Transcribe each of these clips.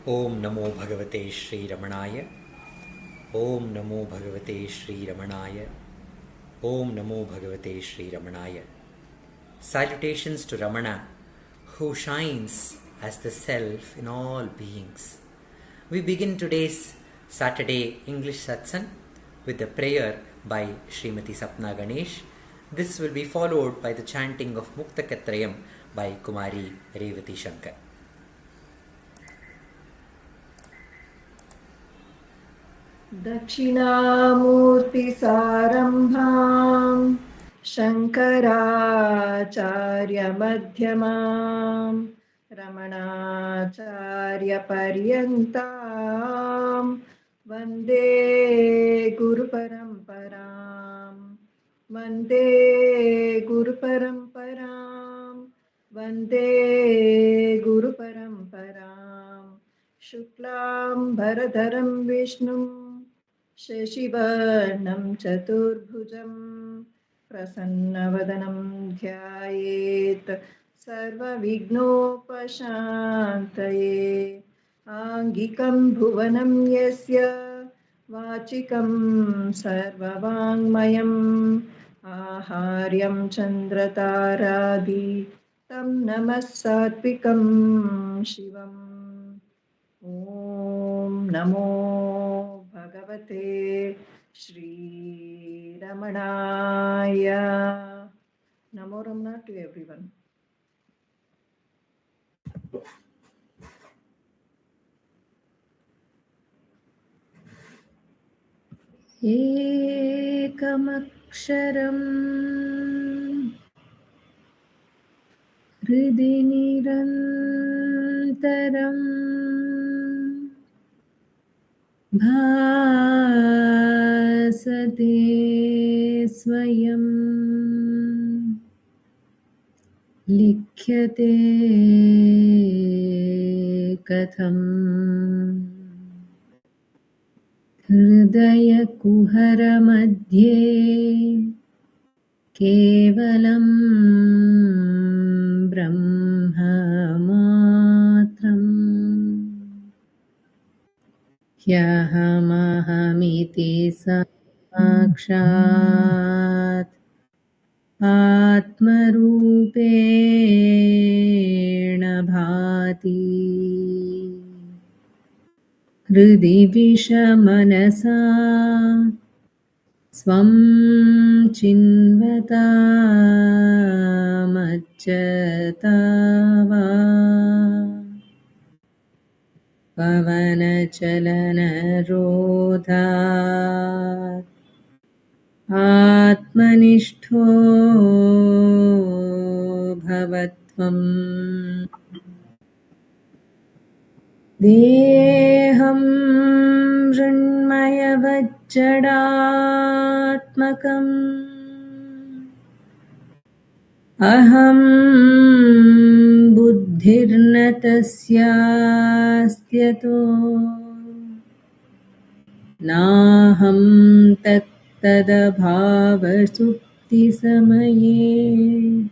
Om Namo Bhagavate Sri Ramanaya. Om Namo Bhagavate Sri Ramanaya. Om Namo Bhagavate Sri Ramanaya. Salutations to Ramana, who shines as the Self in all beings. We begin today's Saturday English Satsang with a prayer by Srimati Sapna Ganesh. This will be followed by the chanting of Muktaka trayam by Kumari Revathi Sankar. दक्षिणामूर्तिसारम्भां शङ्कराचार्यमध्यमां रमणाचार्यपर्यन्तां वन्दे गुरुपरम्परां वन्दे गुरुपरम्परां वन्दे गुरुपरम्परां शुक्लां भरधरं विष्णुं शशिवर्णं चतुर्भुजं प्रसन्नवदनं ध्यायेत् सर्वविघ्नोपशान्तये आङ्गिकं भुवनं यस्य वाचिकं सर्ववाङ्मयम् आहार्यं चन्द्रतारादि तं नमः सात्विकं शिवम् ॐ नमो भगवते Shri Ramanaya. Namo Ramana to everyone. Ekamaksharam Hridhi Nirantaram Bhasate Swayam Likhyate Katham Hridaya Kuhara Madhye Kevalam Brahma Matram Hyahamaham Sakshat Atmarupena Bhati Hridi Vishamanasa Swam Chinvata Majjatava Pavana Chalana Rodha Atmanishto Bhavatvam Deham Mrunmaya Vajjadatmakam Aham Buddhirna Tasyastyato Naham Tattadabhavasupti Samaye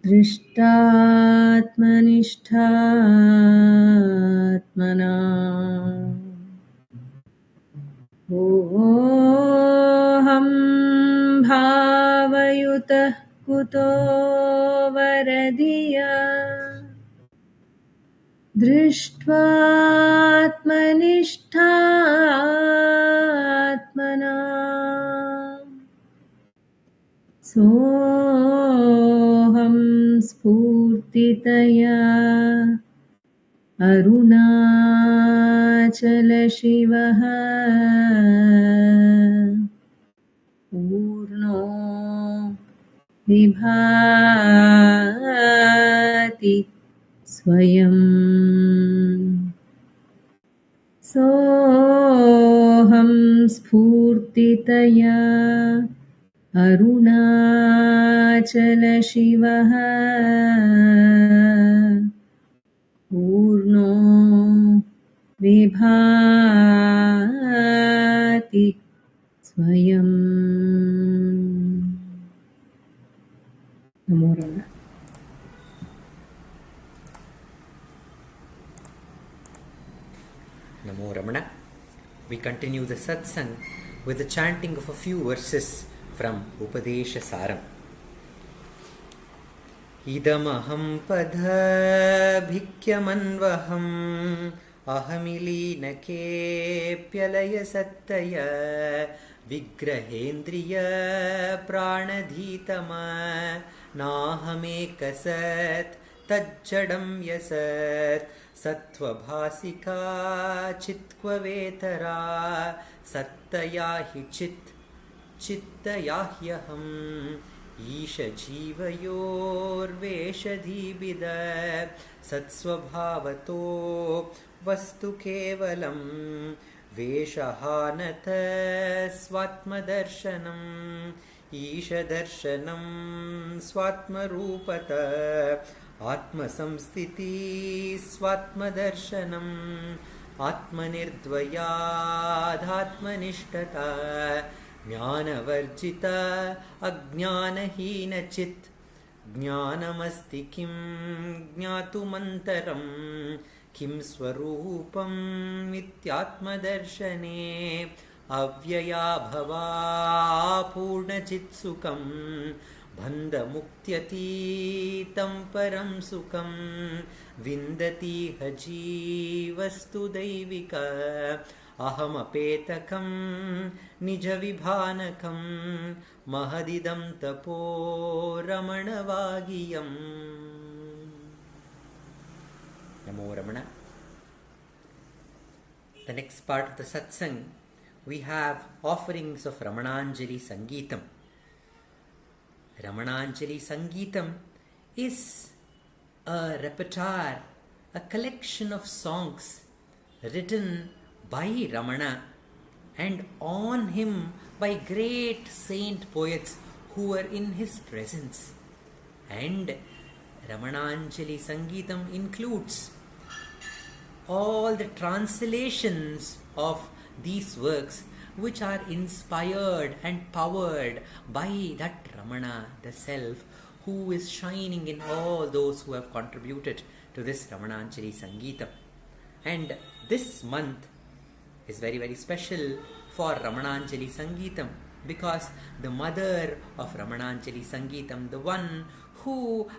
Drishtatmanishtatmana Oham Bhavayutah Kuto Varadiya Drishtvatmanishtatmana Soham Spurtitaya Arunachala Shivaha Purno Vibhati Swayam Soham Spurtitaya Arunachala Shivaha Purno Vibhati Swayam. Namo Ramana. Namo Ramana. We continue the satsang with the chanting of a few verses from Upadesa Saram. Idamaham padha bhikkyamanvaham ahamilinake pyalaya sattaya vigrahendriya pranadhitama nahamekasat tajjadam yasat satvabhasika chitkvavetara sattayahi chittayahyaham Isha jivayor veshadhibida satsvabhavato vastu kevalam veshahanata swatmadarshanam Isha darshanam swatmarupata atmasamstiti swatmadarshanam atmanirdvayadhatmanishtata Jnanavarjita ajnanaheenachit Jnanamasti kim jnatumantaram Kim swarupam ityatmadarshane Avyaya bhava purnachitsukam Bandhamuktyatītam param sukam Vindati hajivastu daivika Aham apetakam nijavibhanakam mahadidam tapo ramanavagiyam. Namo Ramana. The next part of the satsang, we have offerings of Ramananjali Sangeetam. Ramananjali Sangeetam is a repertoire, a collection of songs written by Ramana and on him by great saint poets who were in his presence. And Ramananjali Sangeetam includes all the translations of these works which are inspired and powered by that Ramana, the Self, who is shining in all those who have contributed to this Ramananjali Sangeetam. And this month is very, very special for Ramananjali Sangeetam because the mother of Ramananjali Sangeetam, the one who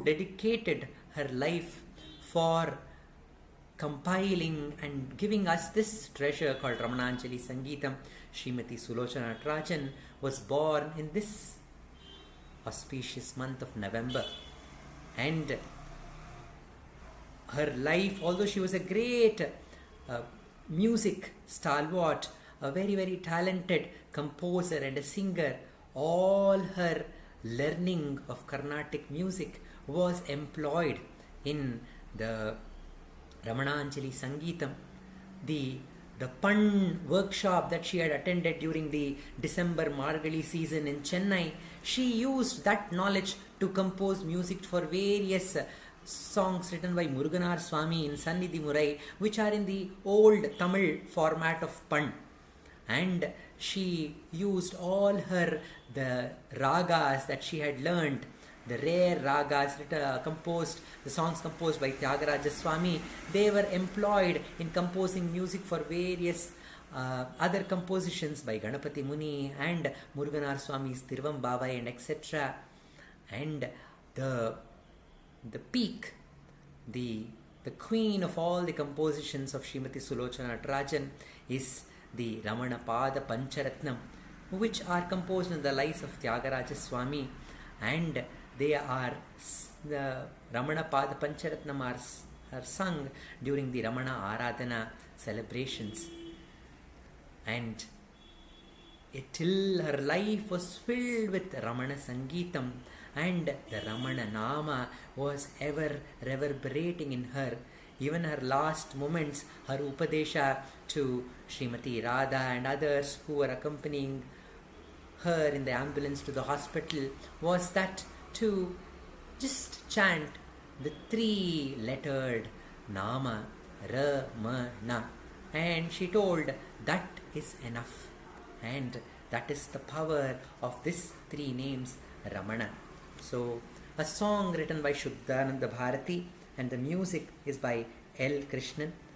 dedicated her life for compiling and giving us this treasure called Ramananjali Sangeetam, Srimati Sulochana Trajan, was born in this auspicious month of November. And her life, although she was a great music stalwart, a very, very talented composer and a singer, all her learning of Carnatic music was employed in the Ramananjali Sangeetam. The Pan workshop that she had attended during the December Margali season in Chennai, she used that knowledge to compose music for various songs written by Muruganar Swami in Sannidhi Murai, which are in the old Tamil format of Pan. And she used all the ragas that she had learned, the rare ragas the songs composed by Tyagaraja Swami. They were employed in composing music for various other compositions by Ganapati Muni and Muruganar Swami's Tiruvam Bavai and etc. And the peak, the queen of all the compositions of Srimati Sulochana Trajan is the Ramana Pada Pancharatnam, which are composed in the lives of Tyagaraja Swami, and they are the Ramana Pada Pancharatnam are sung during the Ramana Aradhana celebrations. And till her life was filled with Ramana Sangeetam, and the Ramana Nama was ever reverberating in her. Even her last moments, her Upadesha to Srimati Radha and others who were accompanying her in the ambulance to the hospital was that to just chant the 3-lettered Nama, Ramana. And she told that is enough. And that is the power of these 3 names, Ramana. So, a song written by Shuddhananda Bharati, and the music is by L. Krishnan.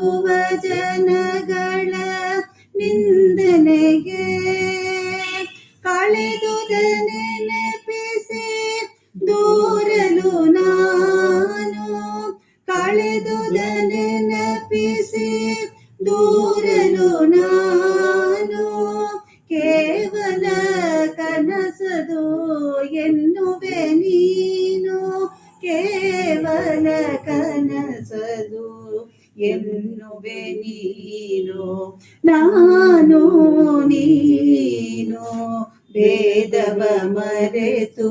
ಆಗುವ ಜನಗಳ ನಿಂದನೆಗೆ ಕಳೆದುದ ನೆನಪಿಸಿ ದೂರಲು ನಾನು, ಕಳೆದುದ ನೆನಪಿಸಿ ದೂರಲು ನಾನು, ಕೇವಲ ಕನಸದು ಎನ್ನುವೆ ನೀನು, ಕೇವಲ ಕನಸದು ಎನ್ನುವೆ ನೀನು. ನಾನು ನೀನು ಭೇದವ ಮರೆತು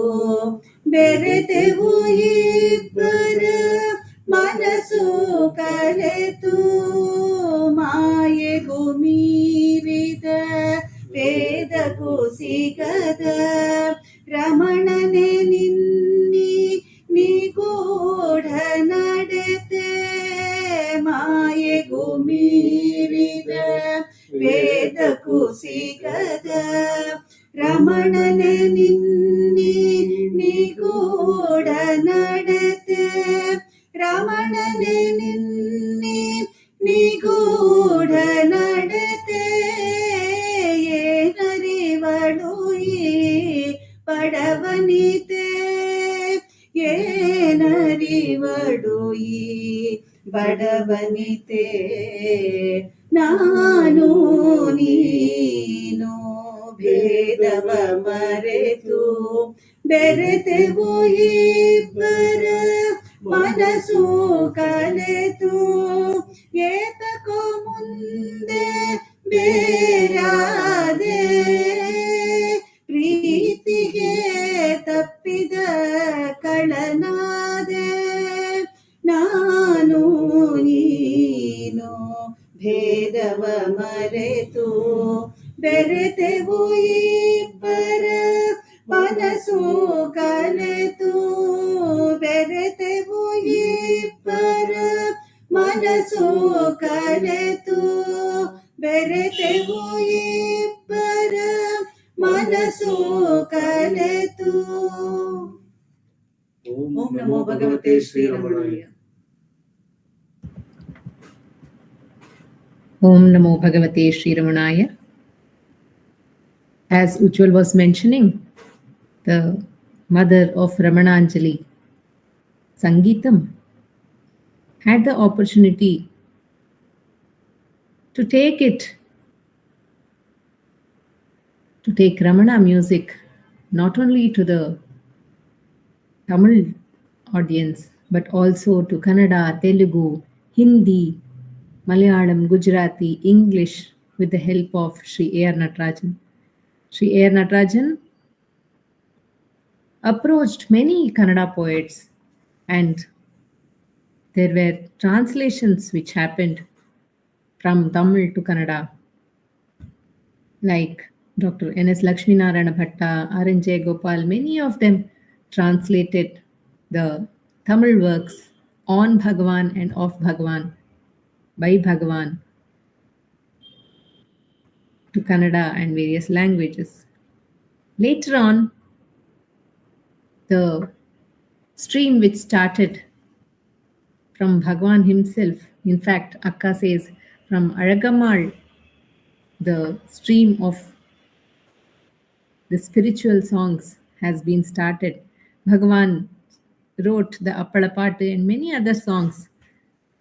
ಬೆರೆತೆವು ಇಬ್ಬರ ಮನಸ್ಸು ಕಲೆತು, ಮಾಯೆಗೂ ಮೀರಿದ ವೇದಕ್ಕೂ ಸಿಗದ ರಮಣನೆ ನಿನ್ನಿ ನಿಗೂಢ ನಡತೆ, ಮಾಯೆಗೂ ಮೀರಿದ ವೇದಕ್ಕೂ ಸಿಗದ ರಮಣನೆ ನಿನ್ನಿ ನಿಗೂಢ ನಡತೆ, ರಮಣನೆ ನಿನ್ನಿ ನಿಗೂಢ ನಡತೆ. ಏನರಿವಳು ಈ ಬಡವನಿತೆ, ಏನರಿವಳು ಈ ಬಡವನಿತೆ. ನಾನು ನೀನು ಭೇದವ ಮರೆತು ಬೆರೆತೆವು ಇಬ್ಬರ ಮನಸ್ಸು ಕಲೆತು, ಏತಕೋ ಮುಂದೆ ಬೇರಾದೆ ಪ್ರೀತಿಗೆ ತಪ್ಪಿದ ಕಳನಾದೆ. ನಾನು ನೀನು ಭೇದವ ಮರೆತು ಬೆರೆತೆವು ಇಬ್ಬರ ಮನಸ್ಸು ಕಲೆತು, ಬೆರೆತೆವು ಇಬ್ಬರ ಮನಸ್ಸು ಕಲೆತು, ಬೆರೆತೆವು ಇಬ್ಬರ ಮನಸ್ಸು ಕಲೆತು. ಓಂ ನಮೋ ಭಗವತೆ Shri ರಮಣಾಯ. Om Namo Bhagavate Sri Ramanaya. As Ujwal was mentioning, the mother of Ramananjali, Sangeetam, had the opportunity to take Ramana music not only to the Tamil audience, but also to Kannada, Telugu, Hindi, Malayalam, Gujarati, English, with the help of Sri A.R. Natarajan. Sri A.R. Natarajan approached many Kannada poets, and there were translations which happened from Tamil to Kannada, like Dr. N.S. Lakshminarayana Bhatta, R.N. Gopal. Many of them translated the Tamil works on Bhagavan and of Bhagavan, by Bhagavan, to Kannada and various languages. Later on, the stream which started from Bhagavan himself, in fact, Akka says, from Alagammal, the stream of the spiritual songs has been started. Bhagavan wrote the Appalapattu and many other songs,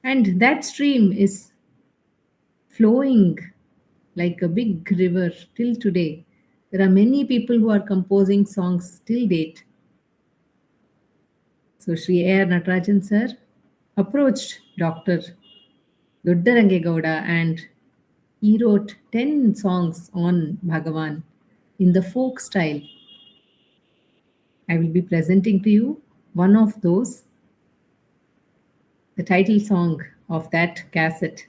and that stream is flowing like a big river till today. There are many people who are composing songs till date. So Sri A.R. Natarajan sir approached Dr. Doddarangegowda and he wrote 10 songs on Bhagavan in the folk style. I will be presenting to you one of those, the title song of that cassette,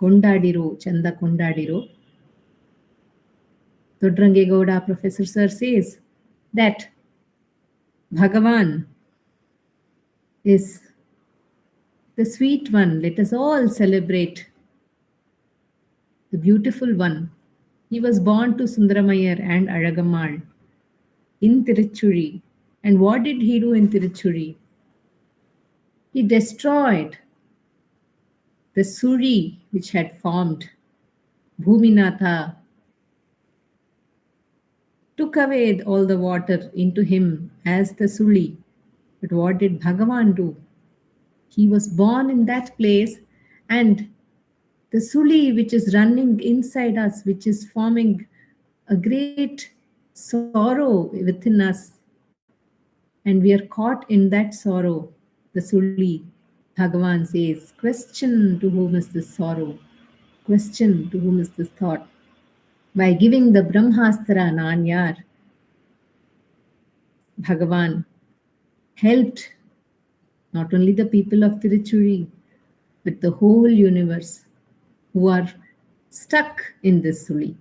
Kondadiro, Chanda Kondadiro. Doddarangegowda Professor Sir says that Bhagavan is the sweet one. Let us all celebrate the beautiful one. He was born to Sundaramayar and Alagammal in Tiruchuri. And what did he do in Tiruchuri? He destroyed the Suri which had formed, Bhuminatha took away all the water into him as the Suli. But what did Bhagavan do? He was born in that place, and the Suli which is running inside us, which is forming a great sorrow within us, and we are caught in that sorrow, the Suli. Bhagavan says, question to whom is this sorrow? Question to whom is this thought? By giving the Brahmastra Nanyar, Bhagavan helped not only the people of Tiruchuri, but the whole universe who are stuck in this Suli.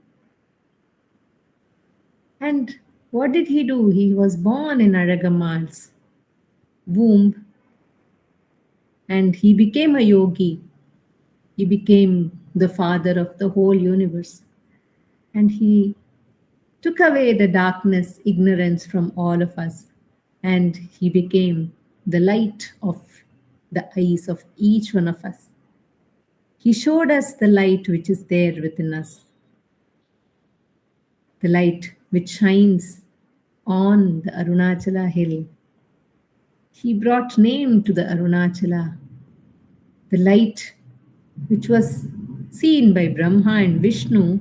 And what did he do? He was born in Aragammal's womb, and he became a yogi. He became the father of the whole universe. And he took away the darkness, ignorance from all of us. And he became the light of the eyes of each one of us. He showed us the light which is there within us. The light which shines on the Arunachala hill. He brought name to the Arunachala. The light which was seen by Brahma and Vishnu,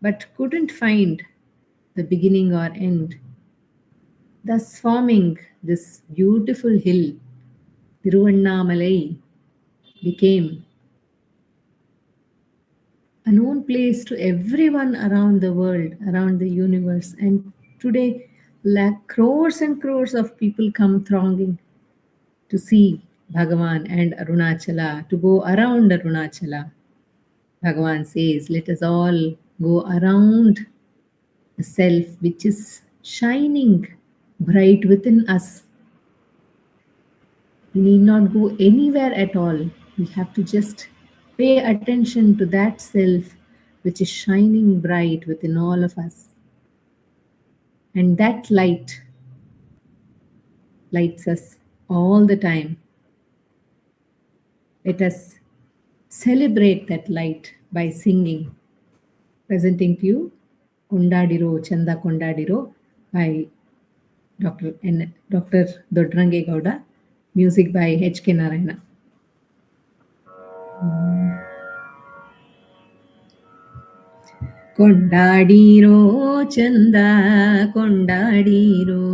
but couldn't find the beginning or end, thus forming this beautiful hill. Tiruvannamalai became a known place to everyone around the world, around the universe. And today, crores and crores of people come thronging to see Bhagavan and Arunachala, to go around Arunachala. Bhagavan says, let us all go around the self which is shining bright within us. We need not go anywhere at all. We have to just pay attention to that self which is shining bright within all of us. And that light lights us all the time. Let us celebrate that light by singing. Presenting to you Kondadiro Chanda Kondadiro by Dr. Dodrange Gowda. Music by H.K. Narayana. ಕೊಂಡಾಡಿರೋ ಚಂದ ಕೊಂಡಾಡಿರೋ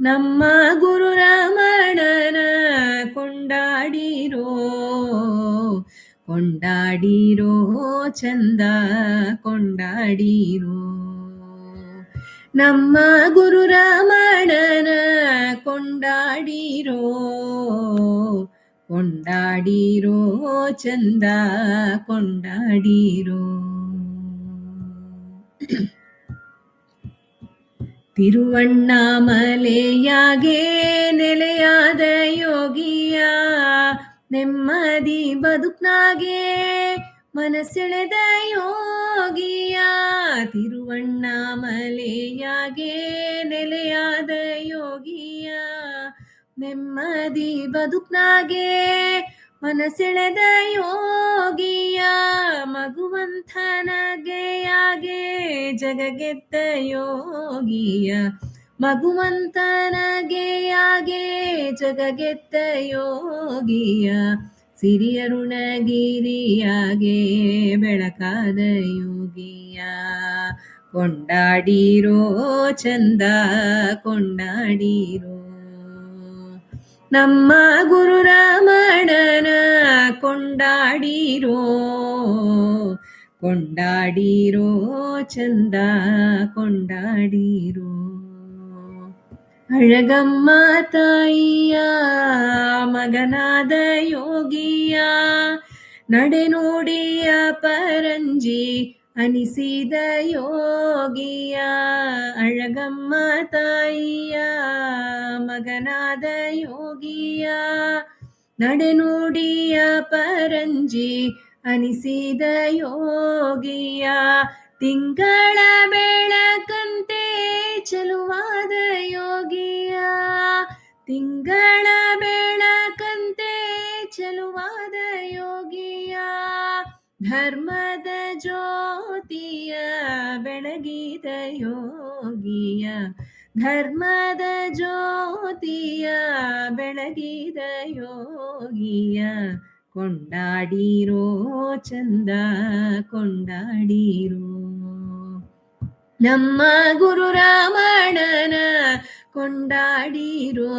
ನಮ್ಮ ಗುರು ರಮಣನ ಕೊಂಡಾಡಿರೋ ಕೊಂಡಾಡಿರೋ ಚಂದ ಕೊಂಡಾಡಿರೋ ನಮ್ಮ ಗುರು ರಮಣನ ಕೊಂಡಾಡಿರೋ ಕೊಂಡಾಡಿರೋ ಚಂದ ಕೊಂಡಾಡಿರೋ ತಿರುವಣ್ಣಾಮಲೆಯಾಗೆ ನೆಲೆಯಾದ ಯೋಗಿಯ ನೆಮ್ಮದಿ ಬದುಕ್ನಾಗೆ ಮನಸೆಳೆದ ಯೋಗಿಯ ತಿರುವಣ್ಣಾಮಲೆಯಾಗೆ ನೆಲೆಯಾದ ಯೋಗಿಯ ನೆಮ್ಮದಿ ಬದುಕ್ನಾಗೆ ಮನಸೆಳೆದ ಯೋಗಿಯ ಮಗುವಂತನಗೆಯಾಗೆ ಜಗಗೆತ್ತ ಯೋಗಿಯ ಮಗುವಂತನಗೆಯಾಗೆ ಜಗಗೆತ್ತ ಯೋಗಿಯ ಸಿರಿಯರುಣಗಿರಿಯಾಗೆ ಬೆಳಕಾದ ಯೋಗಿಯ ಕೊಂಡಾಡಿರೋ ಚಂದ ಕೊಂಡಾಡಿರೋ ನಮ್ಮ ಗುರು ರಮಣನ ಕೊಂಡಾಡಿರೋ ಕೊಂಡಾಡಿರೋ ಚಂದ ಕೊಂಡಾಡಿರೋ ಅಳಗಮ್ಮ ತಾಯಿಯ ಮಗನಾದ ಯೋಗಿಯ ನಡೆನುಡಿಯ ಪರಂಜಿ ಅನಿಸಿದ ಯೋಗಿಯ ಅಳಗಮ್ಮ ತಾಯಿಯ ಮಗನಾದ ಯೋಗಿಯ ನಡೆನುಡಿಯ ಪರಂಜಿ ಅನಿಸಿದ ಯೋಗಿಯ ತಿಂಗಳ ಬೆಳಕಂತೆ ಚಲುವಾದ ಯೋಗಿಯ ತಿಂಗಳ ಬೆಳಕಂತೆ ಚೆಲುವಾದ ಯೋಗಿಯ ಧರ್ಮದ ಜ್ಯೋತಿಯ ಬೆಳಗಿದ ಯೋಗಿಯ ಧರ್ಮದ ಜ್ಯೋತಿಯ ಬೆಳಗಿದ ಯೋಗಿಯ ಕೊಂಡಾಡಿರೋ ಚಂದ ಕೊಂಡಾಡಿರೋ ನಮ್ಮ ಗುರು ರಾಮಣ್ಣನ ಕೊಂಡಾಡಿರೋ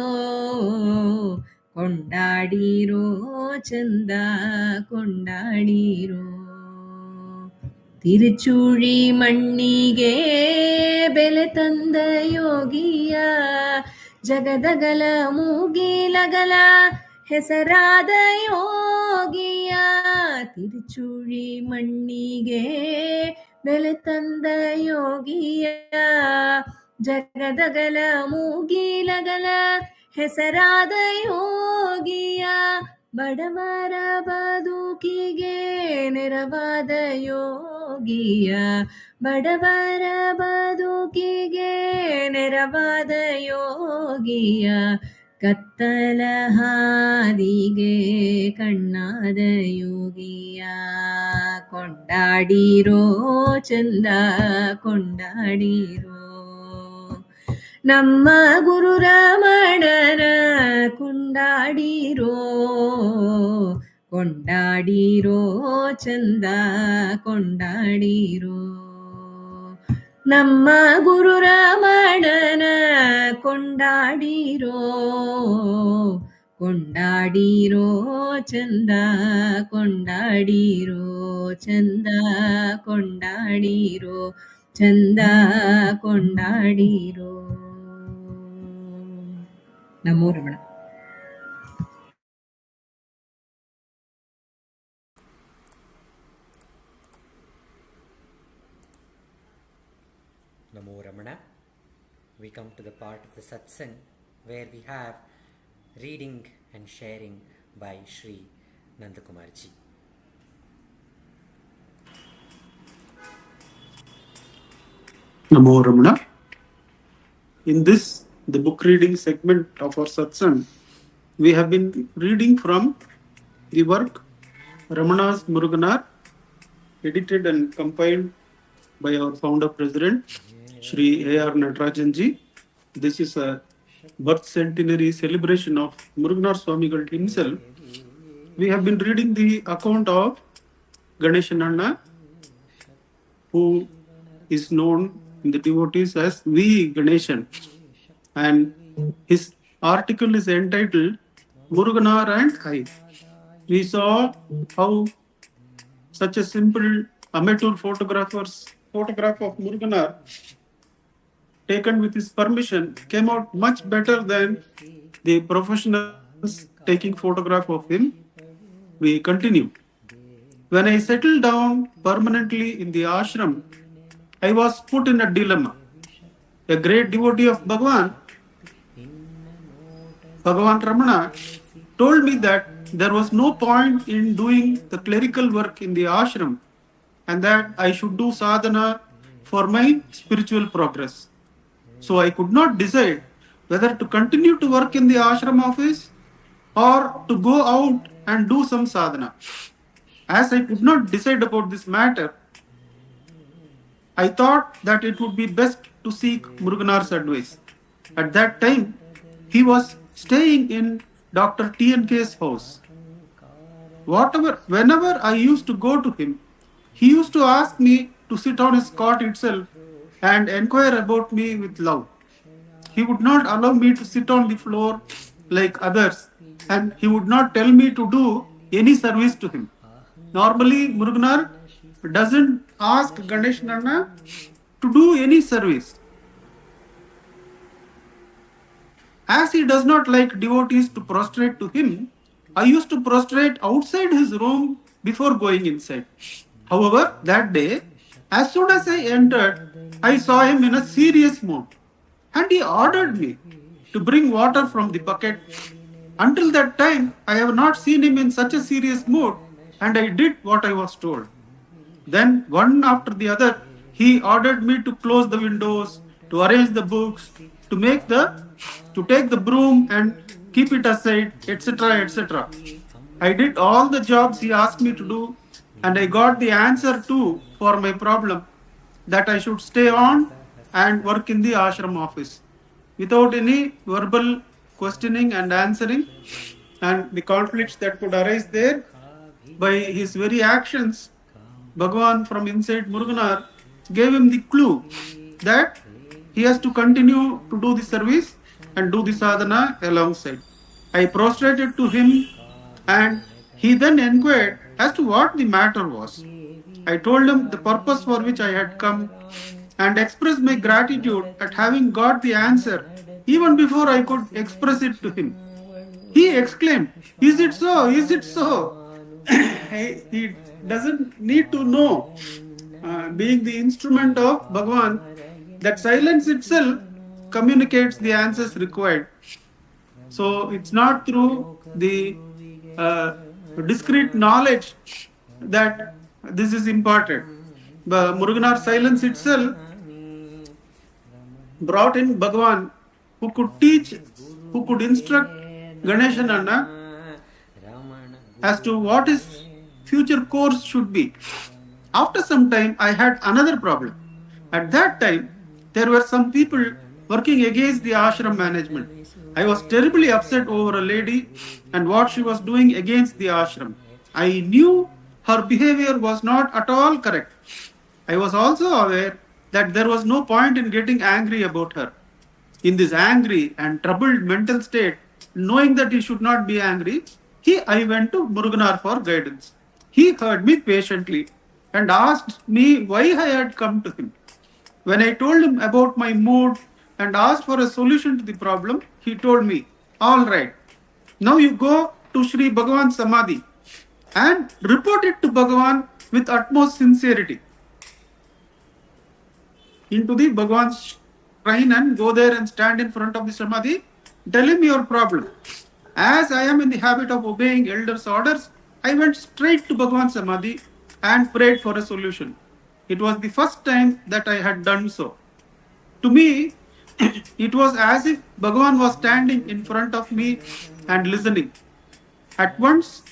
ಕೊಂಡಾಡಿರೋ ಚಂದ ಕೊಂಡಾಡಿರೋ ತಿರುಚುಳಿ ಮಣ್ಣಿಗೆ ಬೆಲೆ ತಂದ ಯೋಗಿಯ ಜಗದಗಲ ಮೂಗಿಲಗಲ ಹೆಸರಾದ ಯೋಗಿಯ ತಿರುಚುಳಿ ಮಣ್ಣಿಗೆ ಬೆಲೆ ತಂದ ಯೋಗಿಯ ಜಗದಗಲ ಮೂಗಿಲಗಲ ಹೆಸರಾದ ಯೋಗಿಯ ಬಡವರ ಬದುಕಿಗೆ ನೆರವಾದ ಯೋಗಿಯ ಬಡವರ ಬದುಕಿಗೆ ನೆರವಾದ ಯೋಗಿಯ ಕತ್ತಲ ಹಾದಿಗೆ ಕಣ್ಣಾದ ಯೋಗಿಯ ಕೊಂಡಾಡಿರೋ ಚಂದ ಕೊಂಡಾಡಿರೋ ನಮ್ಮ ಗುರು ರಮಣನ ಕೊಂಡಾಡಿರೋ ಕೊಂಡಾಡಿರೋ ಚಂದ ಕೊಂಡಾಡಿರೋ ನಮ್ಮ ಗುರು ರಮಣನ ಕೊಂಡಾಡಿರೋ ಕೊಂಡಾಡಿರೋ ಚಂದ ಕೊಂಡಾಡಿರೋ ಚಂದ ಕೊಂಡಾಡಿರೋ ಚಂದ ಕೊಂಡಾಡಿರೋ. ನಮೋ Ramana. Namo Ramana. We come to the part of the satsang where we have reading and sharing by Sri Nandakumarji. Namo Ramana. In this, the book reading segment of our satsang, we have been reading from the work Ramana's Muruganar, edited and compiled by our founder president, Shri A.R. Natarajanji. This is a birth centenary celebration of Muruganar Swamigal himself. We have been reading the account of Ganeshananna, who is known in the devotees as V. Ganeshan, and his article is entitled Muruganar and I. We saw how such a simple amateur photograph of Muruganar taken with his permission came out much better than the professionals taking photograph of him. We continue. When I settled down permanently in the ashram, I was put in a dilemma. A great devotee of Bhagavan Ramana, told me that there was no point in doing the clerical work in the ashram and that I should do sadhana for my spiritual progress. So I could not decide whether to continue to work in the ashram office or to go out and do some sadhana. As I could not decide about this matter, I thought that it would be best to seek Muruganar's advice. At that time, he was staying in Dr. T.N.K.'s house. Whenever I used to go to him, he used to ask me to sit on his cot itself and inquire about me with love. He would not allow me to sit on the floor like others, and he would not tell me to do any service to him. Normally, Muruganar doesn't ask Ganesh Nana to do any service. As he does not like devotees to prostrate to him, I used to prostrate outside his room before going inside. However, that day, as soon as I entered, I saw him in a serious mood, and he ordered me to bring water from the bucket. Until that time, I have not seen him in such a serious mood, and I did what I was told. Then, one after the other, he ordered me to close the windows, to arrange the books, to take the broom and keep it aside, etc., etc. I did all the jobs he asked me to do, and I got the answer too for my problem, that I should stay on and work in the ashram office without any verbal questioning and answering, and the conflicts that could arise there. By his very actions, Bhagavan from inside Muruganar gave him the clue that he has to continue to do the service and do the sadhana alongside. I prostrated to him, and he then inquired as to what the matter was. I told him the purpose for which I had come and expressed my gratitude at having got the answer even before I could express it to him. He exclaimed, "Is it so? Is it so?" He doesn't need to know, being the instrument of Bhagavan, that silence itself communicates the answers required. So it's not through the discrete knowledge that this is imparted. But Muruganar silence itself brought in Bhagavan, who could teach, who could instruct Ganesh and Anna as to what his future course should be. After some time, I had another problem. At that time, there were some people working against the ashram management. I was terribly upset over a lady and what she was doing against the ashram. I knew her behavior was not at all correct. I was also aware that there was no point in getting angry about her. In this angry and troubled mental state, knowing that he should not be angry, I went to Muruganar for guidance. He heard me patiently and asked me why I had come to him. When I told him about my mood and asked for a solution to the problem, he told me, "All right, now you go to Sri Bhagavan's Samadhi and report it to Bhagavan with utmost sincerity." Into the Bhagavan's shrine and go there and stand in front of the Samadhi, tell him your problem. As I am in the habit of obeying elders' orders, I went straight to Bhagavan's Samadhi and prayed for a solution. It was the first time that I had done so. To me, it was as if Bhagavan was standing in front of me and listening. At once,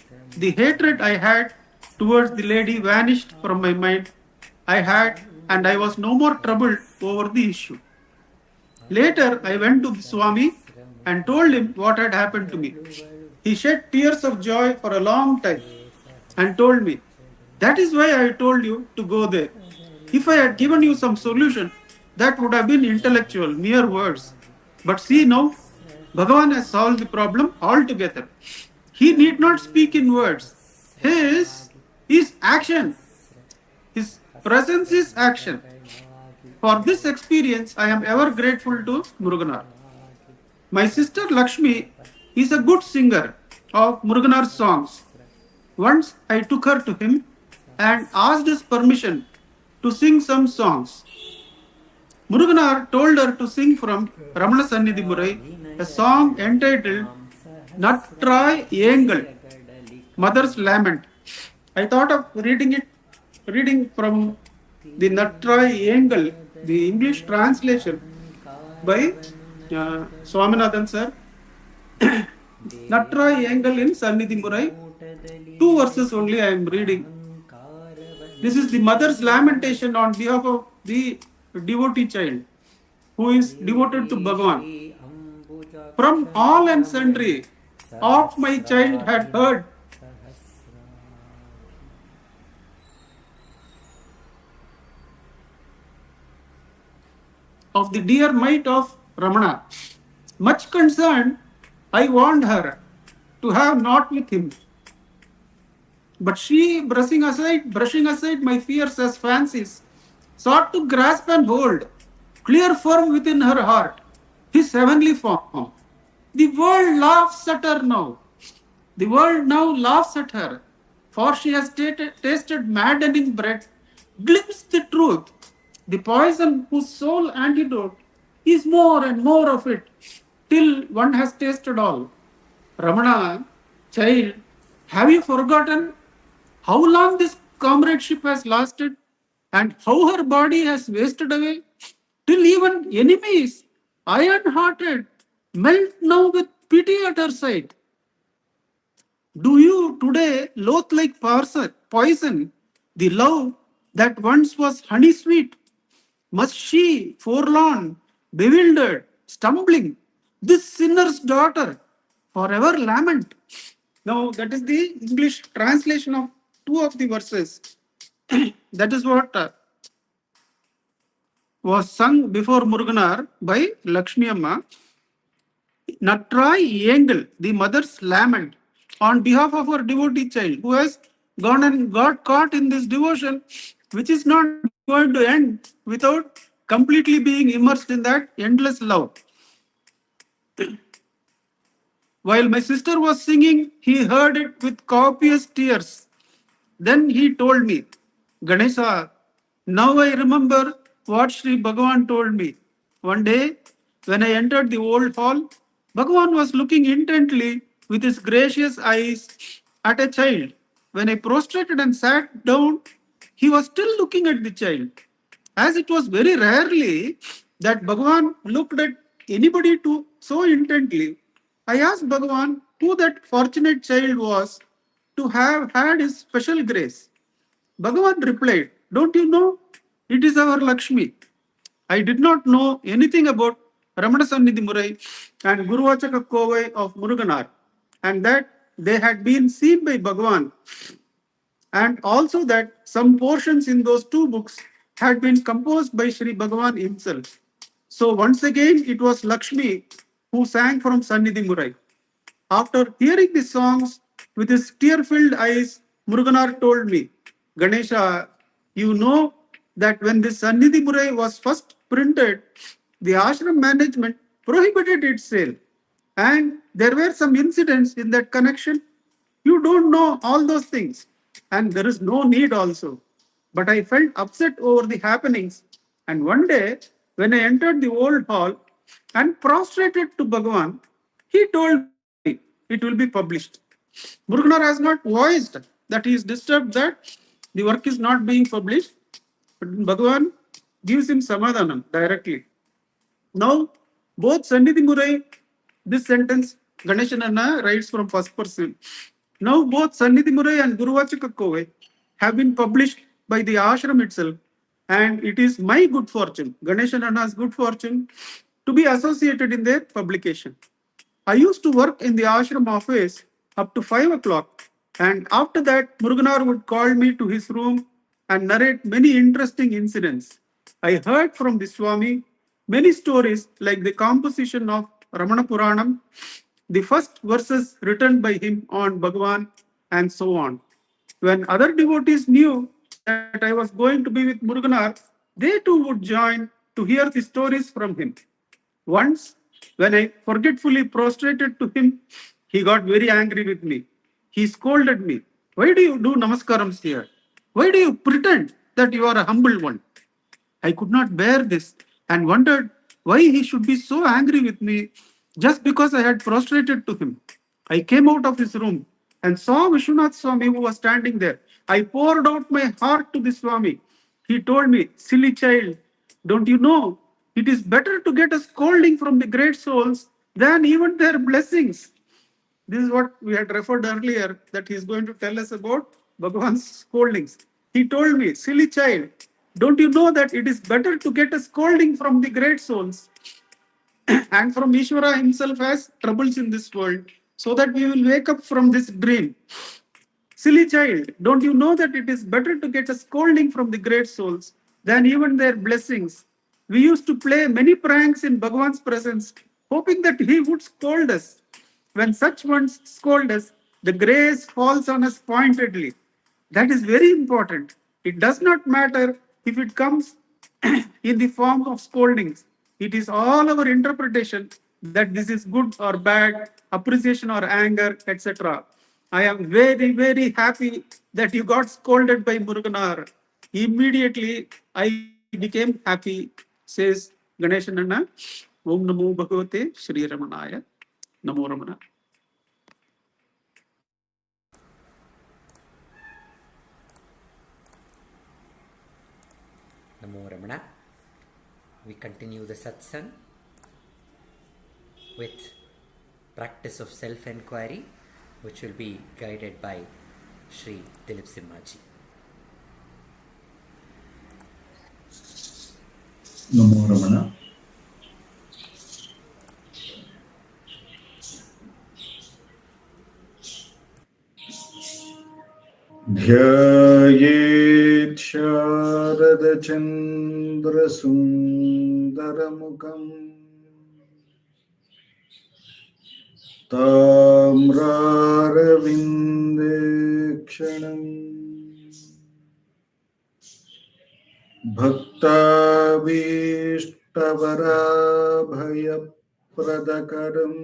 the hatred I had towards the lady vanished from my mind. And I was no more troubled over the issue. Later, I went to the Swami and told him what had happened to me. He shed tears of joy for a long time and told me, "That is why I told you to go there. If I had given you some solution, that would have been intellectual, mere words. But see now, Bhagavan has solved the problem altogether. He need not speak in words. His is action. His presence is action." For this experience, I am ever grateful to Muruganar. My sister Lakshmi is a good singer of Muruganar's songs. Once I took her to him and asked his permission to sing some songs. Muruganar told her to sing from Ramananjali, a song entitled Nattrai Yengal, Mother's Lament. I thought of reading from the Nattrai Yengal, the English translation by Swaminathan sir. Nattrai Yengal in Sannidhi Murai. 2 verses only I am reading. This is the mother's lamentation on behalf of the devotee child who is devoted to Bhagavan. From all and sundry of my child had heard of the dear might of Ramana. Much concerned, I warned her to have naught with him. But she, brushing aside my fears as fancies, sought to grasp and hold, clear firm within her heart, his heavenly form. The world laughs at her now. The world now laughs at her, for she has tasted maddening breath, glimpsed the truth, the poison whose sole antidote is more and more of it, till one has tasted all. Ramana, child, have you forgotten how long this comradeship has lasted and how her body has wasted away, till even enemies, iron-hearted, melt now with pity at her sight? Do you today loathe like poison the love that once was honey sweet? Must she, forlorn, bewildered, stumbling, this sinner's daughter, forever lament? Now, that is the English translation of two of the verses. That is what was sung before Muruganar by Lakshmi Amma. Natrai Yengal, the mother's lament, on behalf of her devotee child who has gone and got caught in this devotion, which is not going to end without completely being immersed in that endless love. While my sister was singing, he heard it with copious tears. Then he told me, Ganesha, now I remember what Sri Bhagavan told me. One day, when I entered the old hall, Bhagavan was looking intently with his gracious eyes at a child. When I prostrated and sat down, he was still looking at the child. As it was very rarely that Bhagavan looked at anybody too so intently, I asked Bhagavan who that fortunate child was to have had his special grace. Bhagavan replied, Don't you know? It is our Lakshmi. I did not know anything about Ramanacentre Murai and Guruvachaka Kovai of Muruganar, and that they had been seen by Bhagavan, and also that some portions in those two books had been composed by Sri Bhagavan himself. So once again, it was Lakshmi who sang from Sannidhi Murai. After hearing the songs with his tear-filled eyes, Muruganar told me, Ganesha, you know that when this Sannidhi Murai was first printed, the ashram management prohibited its sale. And there were some incidents in that connection. You don't know all those things, and there is no need also. But I felt upset over the happenings. And one day, when I entered the old hall and prostrated to Bhagavan, he told me it will be published. Muruganar has not voiced that he is disturbed that the work is not being published, but Bhagavan gives him samadhanam directly. Now, both Sannidhi Murai, this sentence, Ganeshanana writes from first person. Now, both Sannidhi Murai and Guruvachaka Kovai have been published by the ashram itself, and it is my good fortune, Ganeshanana's good fortune, to be associated in their publication. I used to work in the ashram office up to 5 o'clock, and after that, Muruganar would call me to his room and narrate many interesting incidents. I heard from the Swami many stories like the composition of Ramana Puranam, the first verses written by him on Bhagavan, and so on. When other devotees knew that I was going to be with Muruganar, they too would join to hear the stories from him. Once, when I forgetfully prostrated to him, he got very angry with me. He scolded me. Why do you do namaskarams here? Why do you pretend that you are a humble one? I could not bear this and wondered why he should be so angry with me just because I had prostrated to him. I came out of his room and saw Vishwanath Swami who was standing there. I poured out my heart to the Swami. He told me, Silly child, don't you know it is better to get a scolding from the great souls than even their blessings? This is what we had referred earlier, that he is going to tell us about Bhagavan's scoldings. He told me, Silly child, don't you know that it is better to get a scolding from the great souls and from Ishvara himself as troubles in this world, so that we will wake up from this dream? Silly child, don't you know that it is better to get a scolding from the great souls than even their blessings? We used to play many pranks in Bhagavan's presence, hoping that he would scold us. When such ones scold us, the grace falls on us pointedly. That is very important. It does not matter if it comes in the form of scoldings. It is all our interpretation that this is good or bad, appreciation or anger, etc. I am very, very happy that you got scolded by Muruganar. Immediately, I became happy, says Ganeshanana. Om Namo Bhagavate Shri Ramanaya. Namo Ramana. Namo Ramana. We continue the satsang with practice of self-enquiry which will be guided by Shri Dileep Simhaji. Namo Ramana. ध्यायेत् शारदचन्द्रसुन्दरमुखम् ताम्रारविन्देक्षणम् भक्ताभीष्टवराभयप्रदकरम्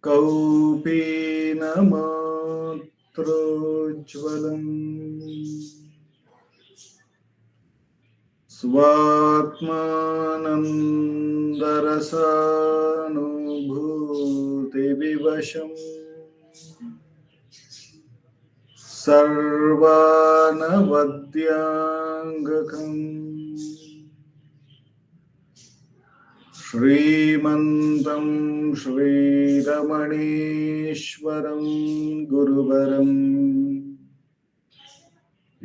कौपीनमात्रोज्ज्वलम् स्वात्मानन्दरसानुभूतिविवशम् सर्वानवद्याङ्गकम् श्रीमन्तं श्रीरमणीश्वरं गुरुवरं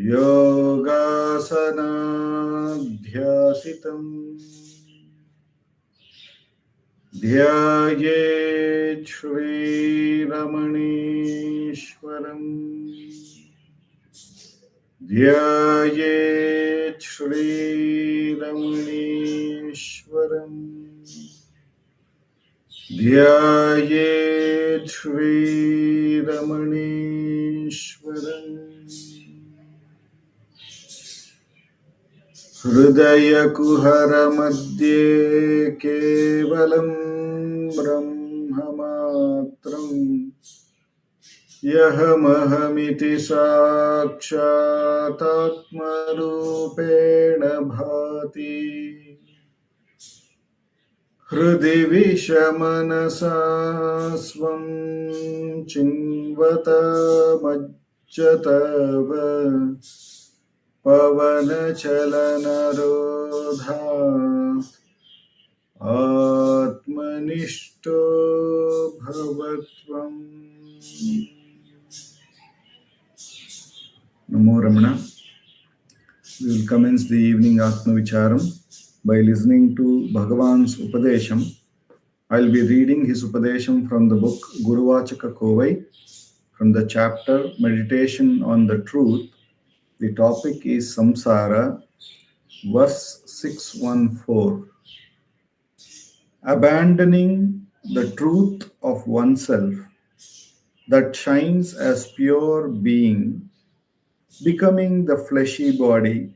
योगासनाध्यासितं ध्यायेत् श्रीरमणीश्वरम् ध्यायेत् श्रीरमणीश्वरम् ध्यायेत् श्रीरमणीश्वरम् हृदयकुहरमध्ये केवलं ब्रह्ममात्रम् यहमहमिति साक्षातात्मरूपेण भाति हृदि विषमनसा स्वं चिन्वतमज्जतव पवनचलनरोधात् आत्मनिष्ठो भवत्वम्। Namo Ramana. We will commence the evening Atma Vicharam by listening to Bhagavan's Upadesham. I will be reading his Upadesham from the book Guruvachaka Kovai, from the chapter Meditation on the Truth. The topic is Samsara, verse 614. Abandoning the truth of oneself that shines as pure being, becoming the fleshy body,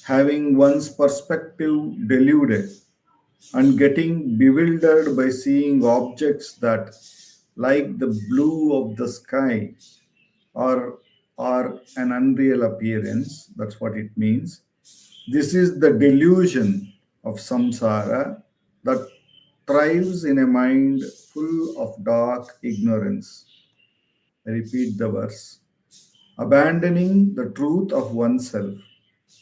having one's perspective deluded, and getting bewildered by seeing objects that, like the blue of the sky, are an unreal appearance. That's what it means. This is the delusion of samsara that thrives in a mind full of dark ignorance. I repeat the verse. Abandoning the truth of oneself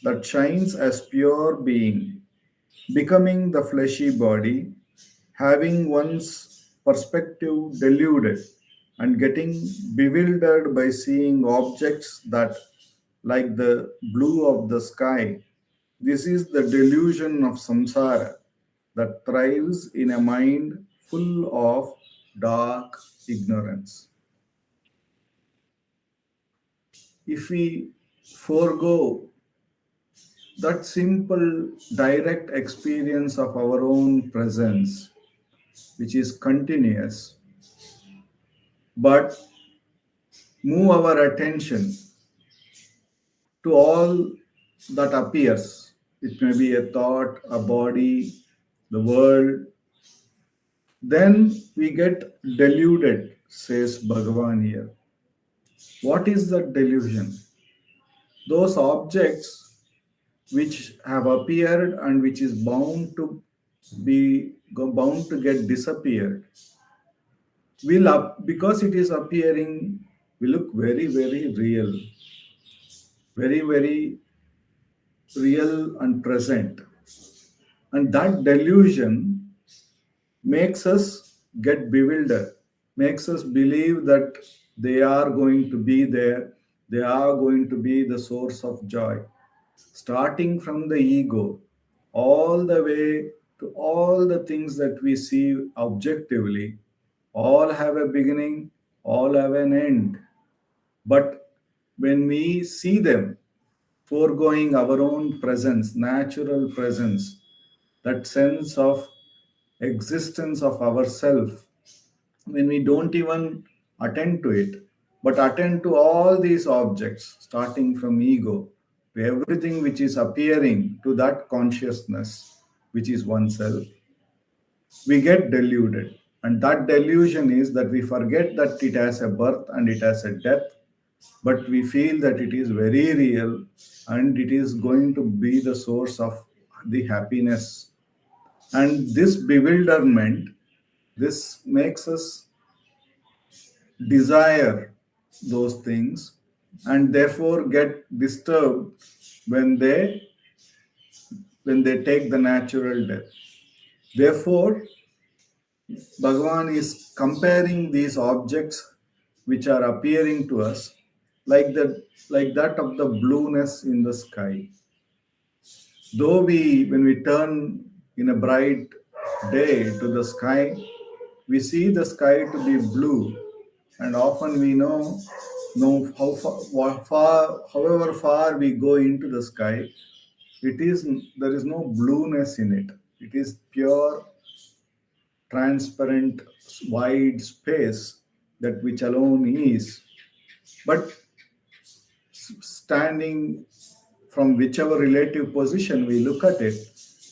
that shines as pure being, becoming the fleshy body, having one's perspective deluded, and getting bewildered by seeing objects that, like the blue of the sky. This is the delusion of samsara that thrives in a mind full of dark ignorance. If we forego that simple, direct experience of our own presence, which is continuous, but move our attention to all that appears. It may be a thought, a body, the world. Then we get deluded, says Bhagavan here. What is that delusion? Those objects which have appeared and which is bound to get disappeared will up, because it is appearing, will look very, very real, very, very real and present. And that delusion makes us get bewildered, makes us believe that they are going to be there, they are going to be the source of joy. Starting from the ego, all the way to all the things that we see objectively, all have a beginning, all have an end. But when we see them, foregoing our own presence, natural presence, that sense of existence of ourself, when we don't even attend to it, but attend to all these objects, starting from ego to everything which is appearing to that consciousness, which is oneself, we get deluded. And that delusion is that we forget that it has a birth and it has a death, but we feel that it is very real and it is going to be the source of the happiness. And this bewilderment, this makes us desire those things and therefore get disturbed when they take the natural death. Therefore, Bhagavan is comparing these objects which are appearing to us like that of the blueness in the sky. Though when we turn in a bright day to the sky, we see the sky to be blue, and often we know how however far we go into the sky, there is no blueness in it. It is pure, transparent, wide space that which alone is. But standing from whichever relative position we look at it,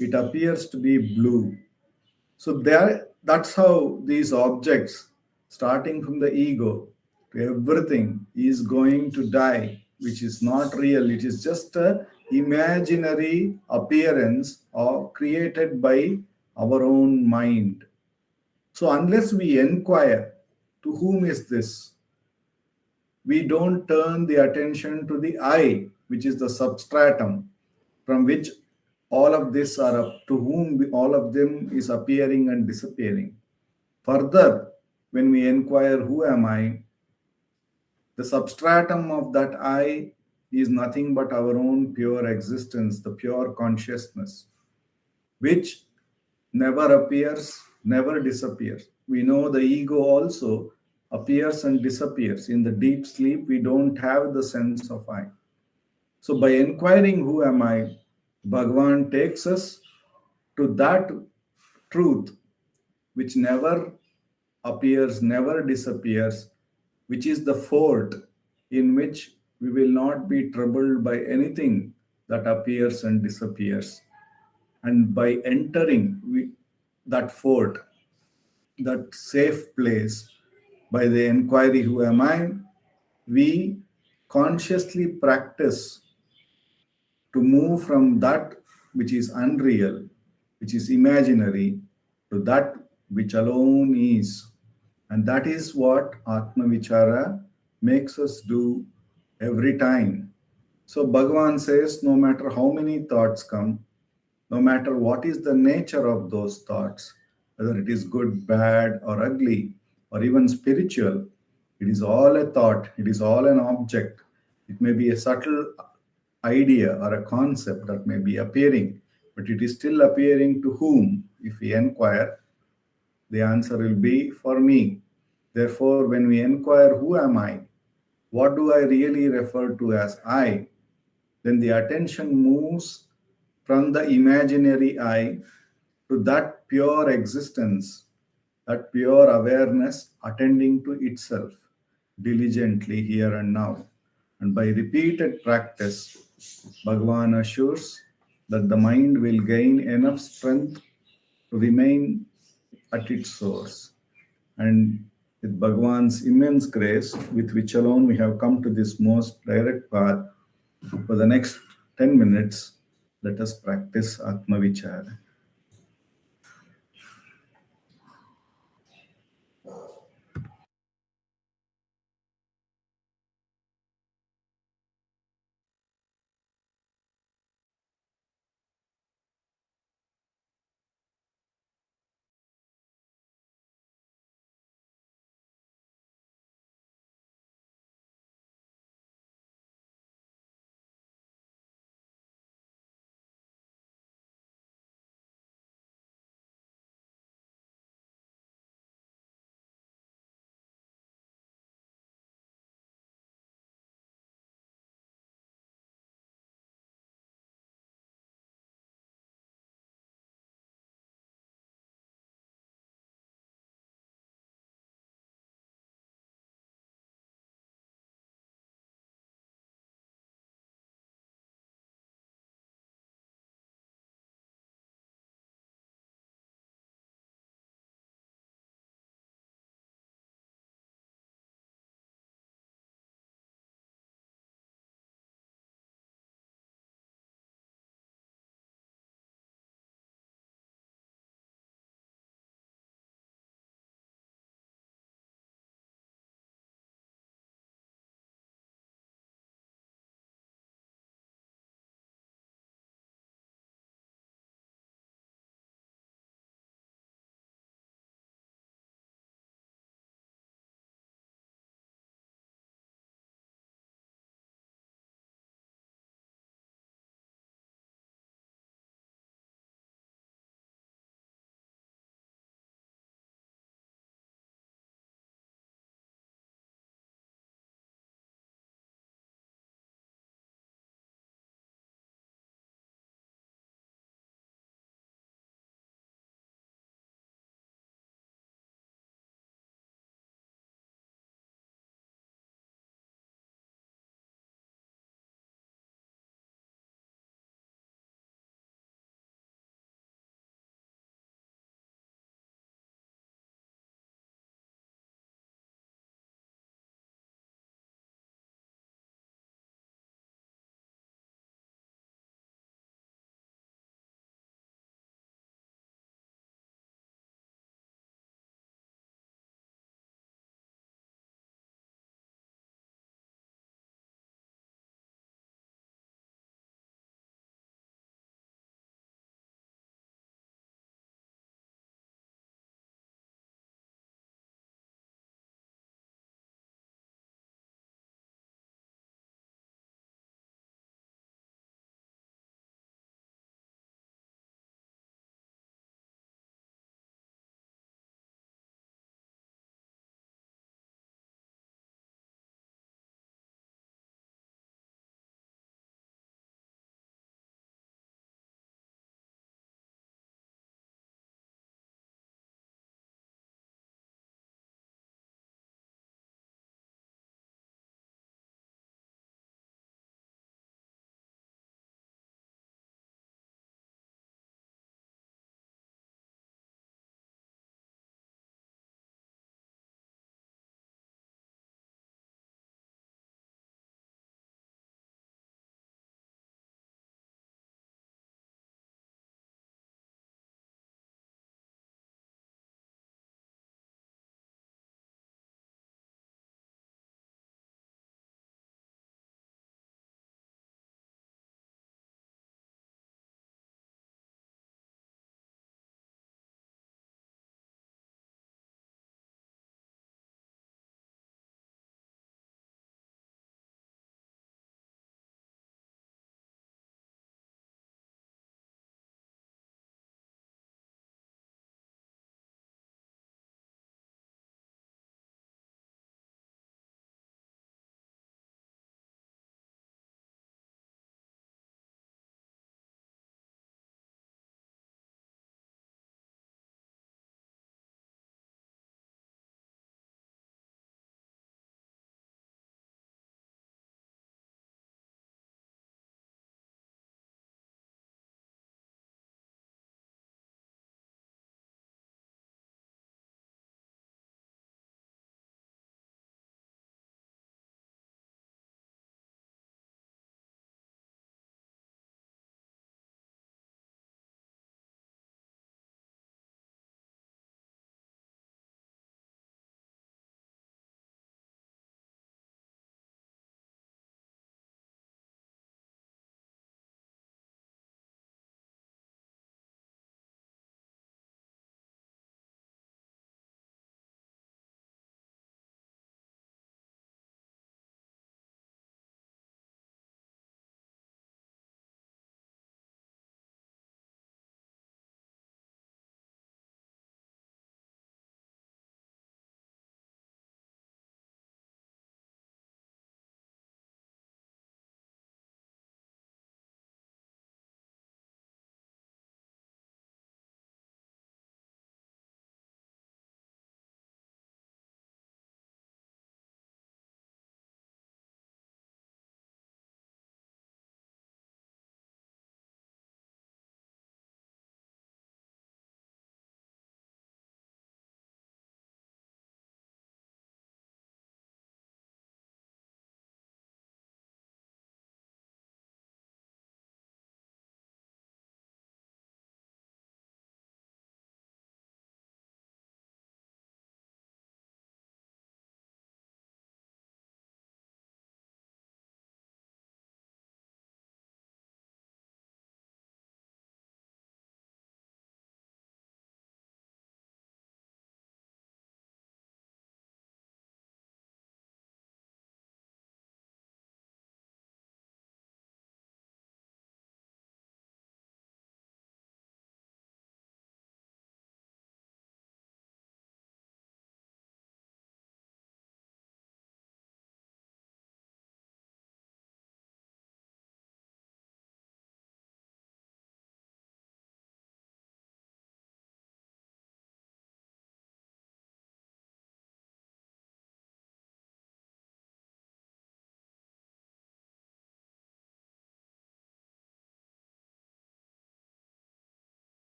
it appears to be blue. So that's how these objects, starting from the ego to everything, is going to die, which is not real. It is just a imaginary appearance or created by our own mind. So unless we inquire, to whom is this? We don't turn the attention to the I, which is the substratum from which all of this are up, to whom all of them is appearing and disappearing. Further, when we inquire, who am I? The substratum of that I is nothing but our own pure existence, the pure consciousness, which never appears, never disappears. We know the ego also appears and disappears. In the deep sleep, we don't have the sense of I. So by inquiring, who am I, Bhagavan takes us to that truth which never appears, never disappears, which is the fort in which we will not be troubled by anything that appears and disappears. And by entering that fort, that safe place, by the inquiry, who am I, we consciously practice to move from that which is unreal, which is imaginary, to that which alone is. And that is what Atma Vichara makes us do every time. So Bhagavan says, no matter how many thoughts come, no matter what is the nature of those thoughts, whether it is good, bad, or ugly, or even spiritual, it is all a thought, it is all an object. It may be a subtle idea or a concept that may be appearing, but it is still appearing to whom? If we inquire, the answer will be for me. Therefore, when we inquire, who am I? What do I really refer to as I? Then the attention moves from the imaginary I to that pure existence, that pure awareness attending to itself diligently here and now. And by repeated practice, Bhagavan assures that the mind will gain enough strength to remain at its source. And with Bhagavan's immense grace, with which alone we have come to this most direct path, for the next 10 minutes, let us practice Atma Vichara.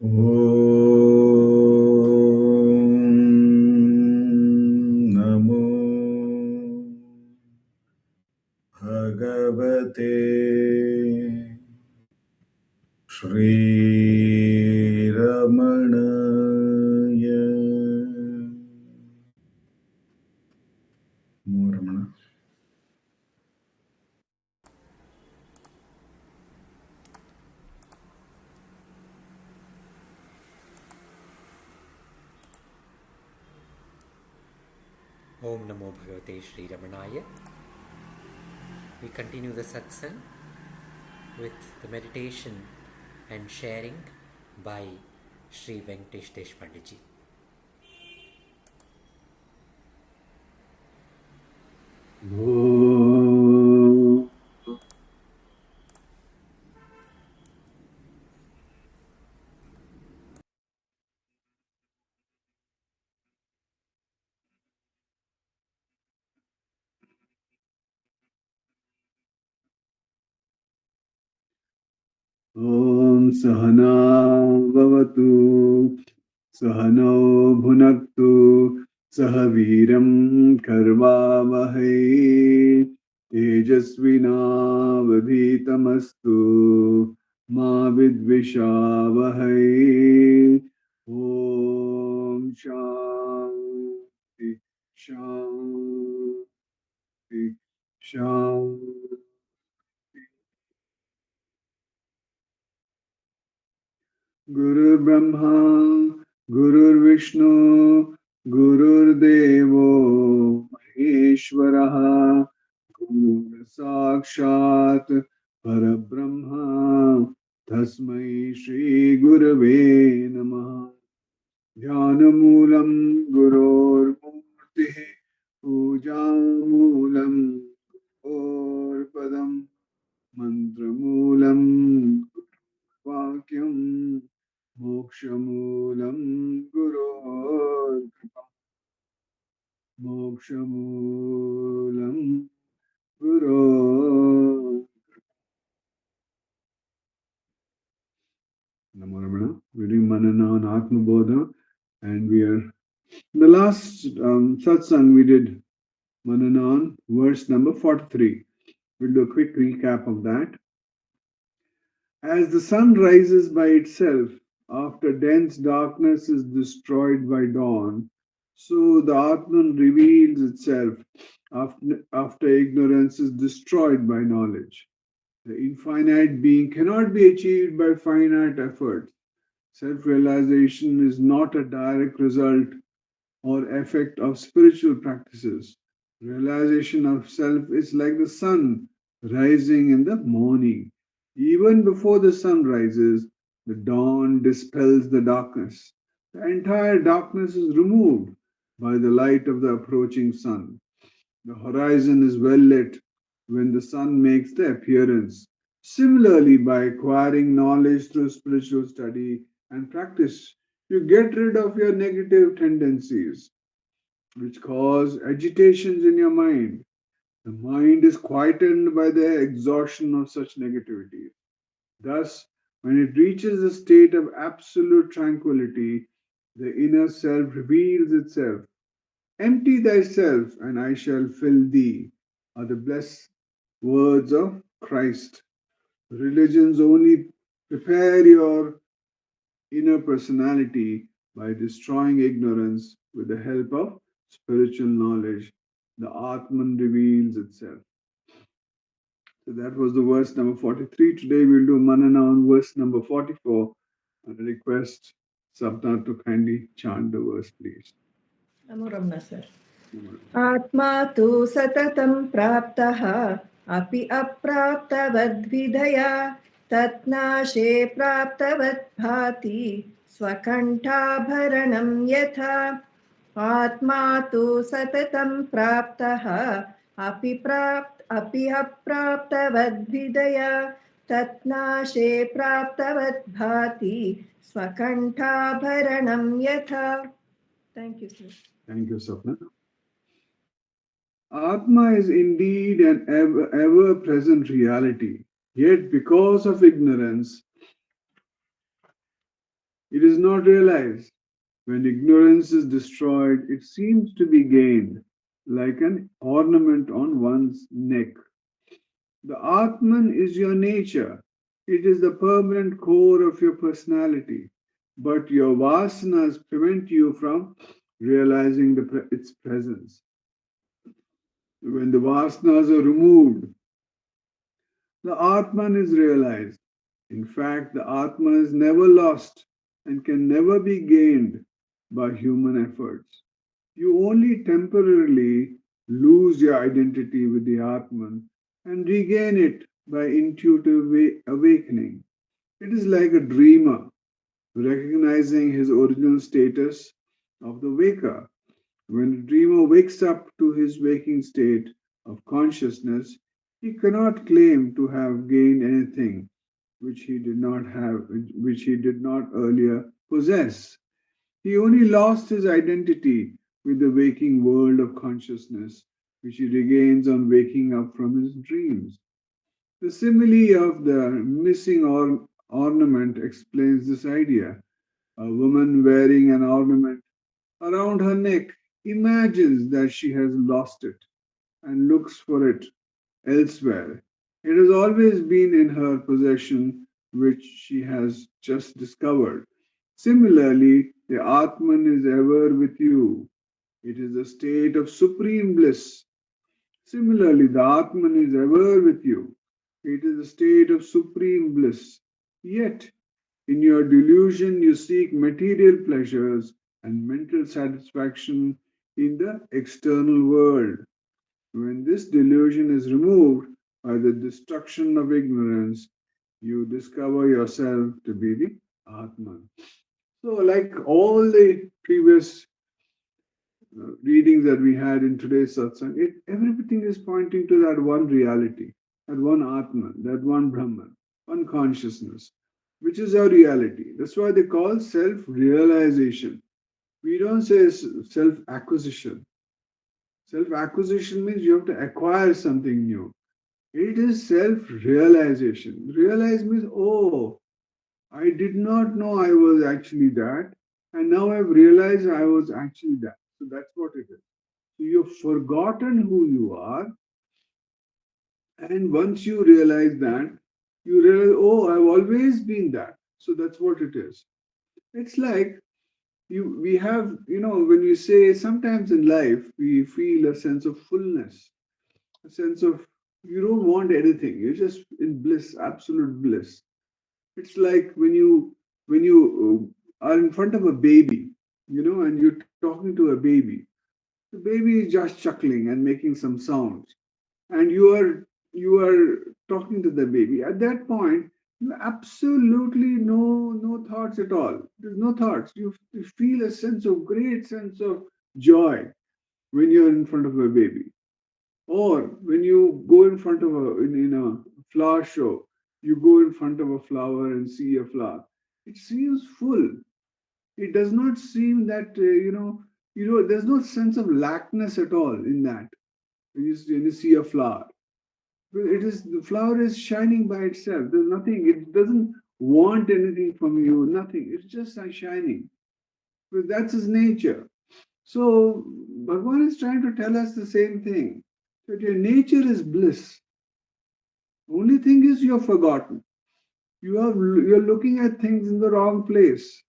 Namo Bhagavate Shri Ramanaya. Namo Ramana. Om Namo Bhagavate Sri Ramanaya. We continue the satsang with the meditation and sharing by Sri Venkatesh Deshpande ji. Om Sahana Bhavatu Sahano Bhunaktu Sahaviram Karvavahai Tejasvinavadhitamastu Ma Vidvishavahai. Om Shanti Shanti Shanti. Guru Brahma, Guru Vishnu, Guru Devo, Maheshwaraha, Guru Sakshat, Parabrahma, Tasmai Shri Gurave Namaha. Dhyanamulam Gurur Murti, Pujamulam Gurur Padam, Mantramulam Vakyam, Mokshamulam Guru Mokshamulam Guru. Namo Ramana. We're doing Manana on Atma Bodha, and we are the last satsang we did Manana on verse number 43. We'll do a quick recap of that. As the sun rises by itself after dense darkness is destroyed by dawn, so the Atman reveals itself after ignorance is destroyed by knowledge. The infinite being cannot be achieved by finite effort. Self-realization is not a direct result or effect of spiritual practices. Realization of self is like the sun rising in the morning. Even before the sun rises, the dawn dispels the darkness. The entire darkness is removed by the light of the approaching sun. The horizon is well lit when the sun makes the appearance. Similarly, by acquiring knowledge through spiritual study and practice, you get rid of your negative tendencies, which cause agitations in your mind. The mind is quietened by the exhaustion of such negativity. Thus, when it reaches a state of absolute tranquility, the inner self reveals itself. Empty thyself, and I shall fill thee, are the blessed words of Christ. Religions only prepare your inner personality by destroying ignorance with the help of spiritual knowledge. The Atman reveals itself. So that was the verse number 43. Today we'll do Manana on verse number 44. And I request Sapna to kindly chant the verse, please. Namo Ramana sir. Atma tu satatam praptaha api apraptavadvidaya tatnashe praptavad bhati swakanthabharanam yatha. Atma tu satatam praptaha api apraptavadvidaya tatnashe praptavad bhati swakanthabharanam yatha. Thank you, sir. Thank you, Sapna. Atma is indeed an ever-present reality. Yet because of ignorance, It is not realized. When ignorance is destroyed, it seems to be gained, like an ornament on one's neck. The Atman is your nature. It is the permanent core of your personality. But your vasanas prevent you from realizing its presence. When the vasanas are removed, the Atman is realized. In fact, the Atma is never lost and can never be gained by human efforts. You only temporarily lose your identity with the Atman and regain it by intuitive awakening. It is like a dreamer recognizing his original status of the waker. When a dreamer wakes up to his waking state of consciousness, he cannot claim to have gained anything which he did not earlier possess. He only lost his identity with the waking world of consciousness, which he regains on waking up from his dreams. The simile of the missing ornament explains this idea. A woman wearing an ornament around her neck imagines that she has lost it and looks for it elsewhere. It has always been in her possession, which she has just discovered. Similarly, the Atman is ever with you. It is a state of supreme bliss. Similarly, the Atman is ever with you. It is a state of supreme bliss. Yet, in your delusion, you seek material pleasures and mental satisfaction in the external world. When this delusion is removed by the destruction of ignorance, you discover yourself to be the Atman. So, like all the previous readings that we had in today's satsang, everything is pointing to that one reality, that one Atman, that one Brahman, one consciousness, which is our reality. That's why they call self-realization. We don't say self-acquisition. Self-acquisition means you have to acquire something new. It is self-realization. Realize means, oh, I did not know I was actually that, and now I've realized I was actually that. So that's what it is. So you've forgotten who you are, and once you realize that, you realize, oh, I've always been that. So that's what it is. It's like we have, when we say sometimes in life, we feel a sense of fullness, a sense of you don't want anything. You're just in bliss, absolute bliss. It's like when you are in front of a baby, and you're talking to a baby. The baby is just chuckling and making some sounds, and you are talking to the baby. At that point, you absolutely no thoughts at all. There's no thoughts. You feel a great sense of joy when you're in front of a baby. Or when you go in front of in a flower show, you go in front of a flower and see a flower. It seems full. It does not seem that there's no sense of lackness at all in that when you see a flower. The flower is shining by itself. There's nothing. It doesn't want anything from you. Nothing. It's just shining. But that's its nature. So Bhagavan is trying to tell us the same thing. That your nature is bliss. Only thing is you're forgotten. You're looking at things in the wrong place.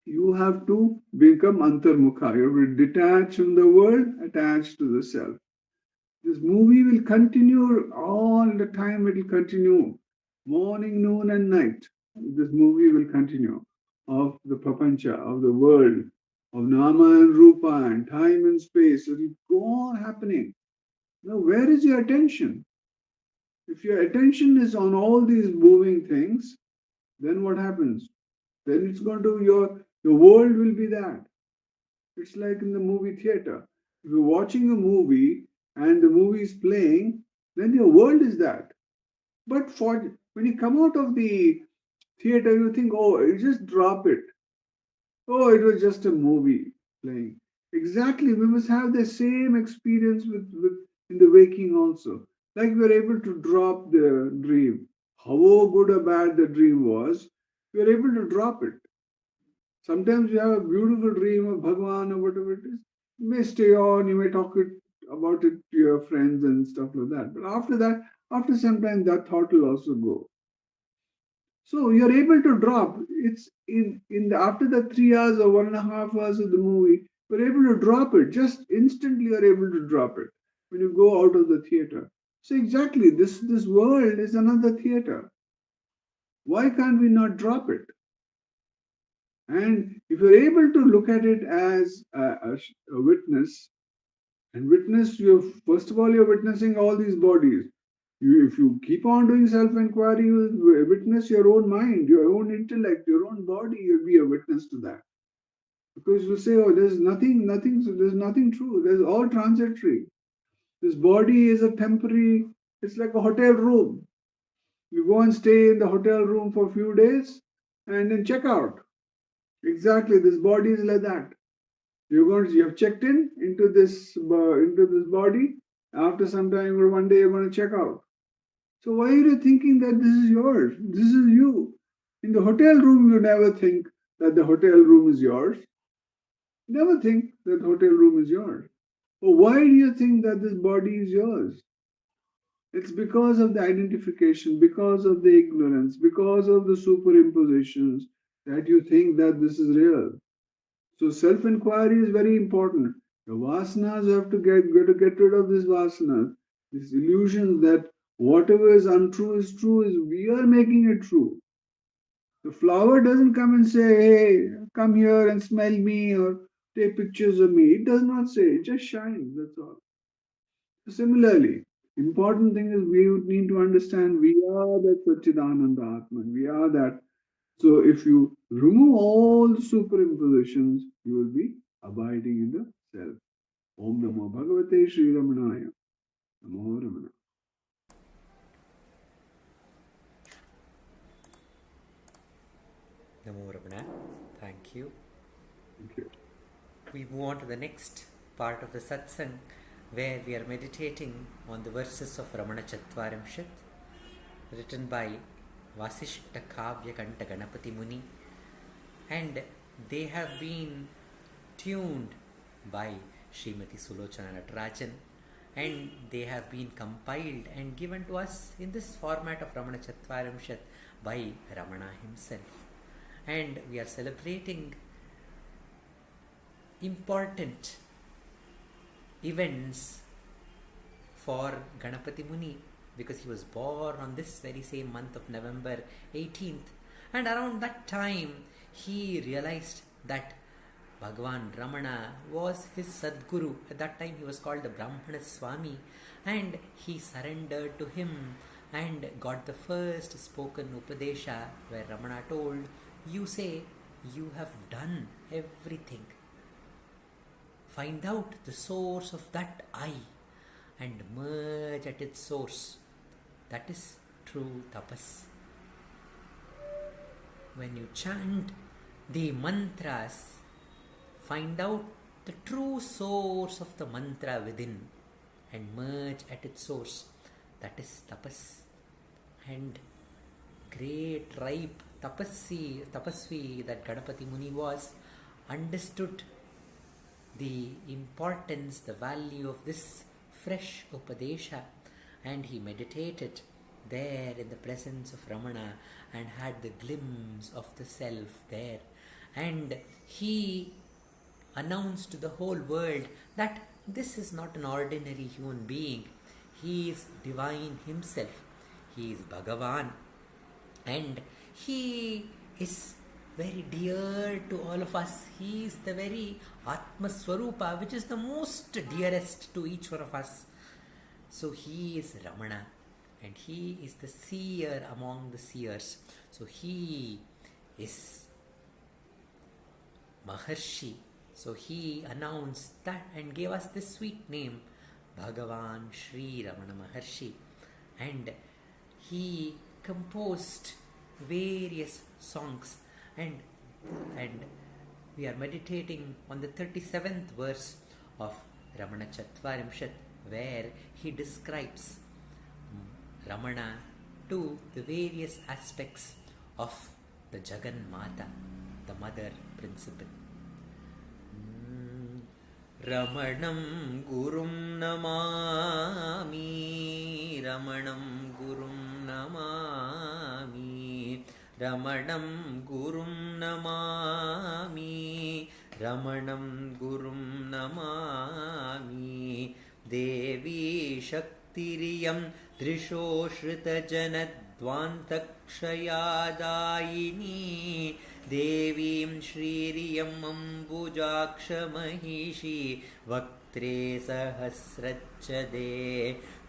You have to become antarmukha. You have to detach from the world, attach to the self. This movie will continue all the time. It will continue morning, noon, and night. This movie will continue of the prapancha, of the world, of nama and rupa, and time and space. It will go on happening. Now, where is your attention? If your attention is on all these moving things, then what happens? Then it's going to your world will be that. It's like in the movie theater. If you're watching a movie and the movie is playing, then your world is that. But when you come out of the theater, you think, oh, you just drop it. Oh, it was just a movie playing. Exactly, we must have the same experience with in the waking also. Like we are able to drop the dream. How good or bad the dream was, you are able to drop it. Sometimes you have a beautiful dream of Bhagwan or whatever it is. You may stay on, you may talk about it to your friends and stuff like that. But after that, after some time, that thought will also go. So you're able to drop. It's after the 3 hours or 1.5 hours of the movie, you're able to drop it. Just instantly you're able to drop it when you go out of the theater. So exactly, this world is another theater. Why can't we not drop it? And if you're able to look at it as a witness, and witness, first of all, you're witnessing all these bodies. If you keep on doing self-enquiry, you will witness your own mind, your own intellect, your own body, you'll be a witness to that. Because you say, oh, there's nothing true, there's all transitory. This body is a temporary, it's like a hotel room. You go and stay in the hotel room for a few days and then check out. Exactly, this body is like that. You have checked into this body. After some time or one day you're going to check out. So why are you thinking that this is yours? This is you. In the hotel room, you never think that the hotel room is yours. Never think that the hotel room is yours. But why do you think that this body is yours? It's because of the identification, because of the ignorance, because of the superimpositions that you think that this is real. So self-enquiry is very important. The vasanas have to get rid of this vasanas, this illusion that whatever is untrue is true, is we are making it true. The flower doesn't come and say, hey, come here and smell me or take pictures of me. It does not say, it just shines, that's all. So similarly, important thing is we need to understand we are that Satchidananda Atman, we are that. So if you remove all the superimpositions, you will be abiding in the self. Om Namo Bhagavate Sri Ramanaya. Namo Ramana. Namo Ramana. Thank you. Thank you. We move on to the next part of the satsang, where we are meditating on the verses of Ramanacentre, written by Vasishta Kavya Kanta Ganapati Muni, and they have been tuned by Srimati Sulochana Natarajan, and they have been compiled and given to us in this format of Ramanacentre by Ramana himself. And we are celebrating important events for Ganapati Muni, because he was born on this very same month of November 18th, and around that time he realized that Bhagavan Ramana was his Sadguru. At that time he was called the Brahmana Swami, and he surrendered to him and got the first spoken Upadesa, where Ramana told, you say you have done everything. Find out the source of that I and merge at its source. That is true tapas. When you chant the mantras, find out the true source of the mantra within and merge at its source. That is tapas. And great ripe tapasvi that Ganapati Muni was, understood the importance, the value of this fresh Upadesha, and he meditated there in the presence of Ramana and had the glimpse of the self there, and he announced to the whole world that this is not an ordinary human being, he is divine himself, he is Bhagavan, and he is very dear to all of us. He is the very Atma Swarupa, which is the most dearest to each one of us. So he is Ramana, and he is the seer among the seers. So he is Maharshi. So he announced that and gave us this sweet name, Bhagavan Sri Ramana Maharshi. And he composed various songs, and we are meditating on the 37th verse of Ramanacentre, where he describes Ramana to the various aspects of the Jagan Mata, the mother principle. Ramanam Gurum Namami, Ramanam Gurum Namami, Ramanam Gurum Namami, Ramanam Gurum Namami, Devi Shaktiriyam Drisho Shrita Janadvantакшayadayini Devim Shririyam Ambujaksha-Mahishi Vaktre Sahasrachade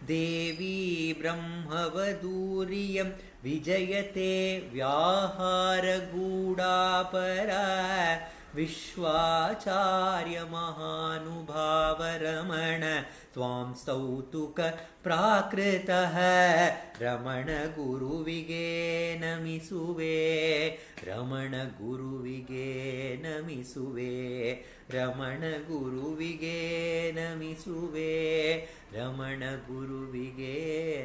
Devi Brahmavaduriyam Vijayate Vyahara Gudapara Vishwacharya Mahanubhava Ramana Tvam Stautuka Prakritaha Ramana Guru Vige Namisuve Ramana Guru Vige Namisuve Ramana Guru Vige Namisuve Ramana Guru Vige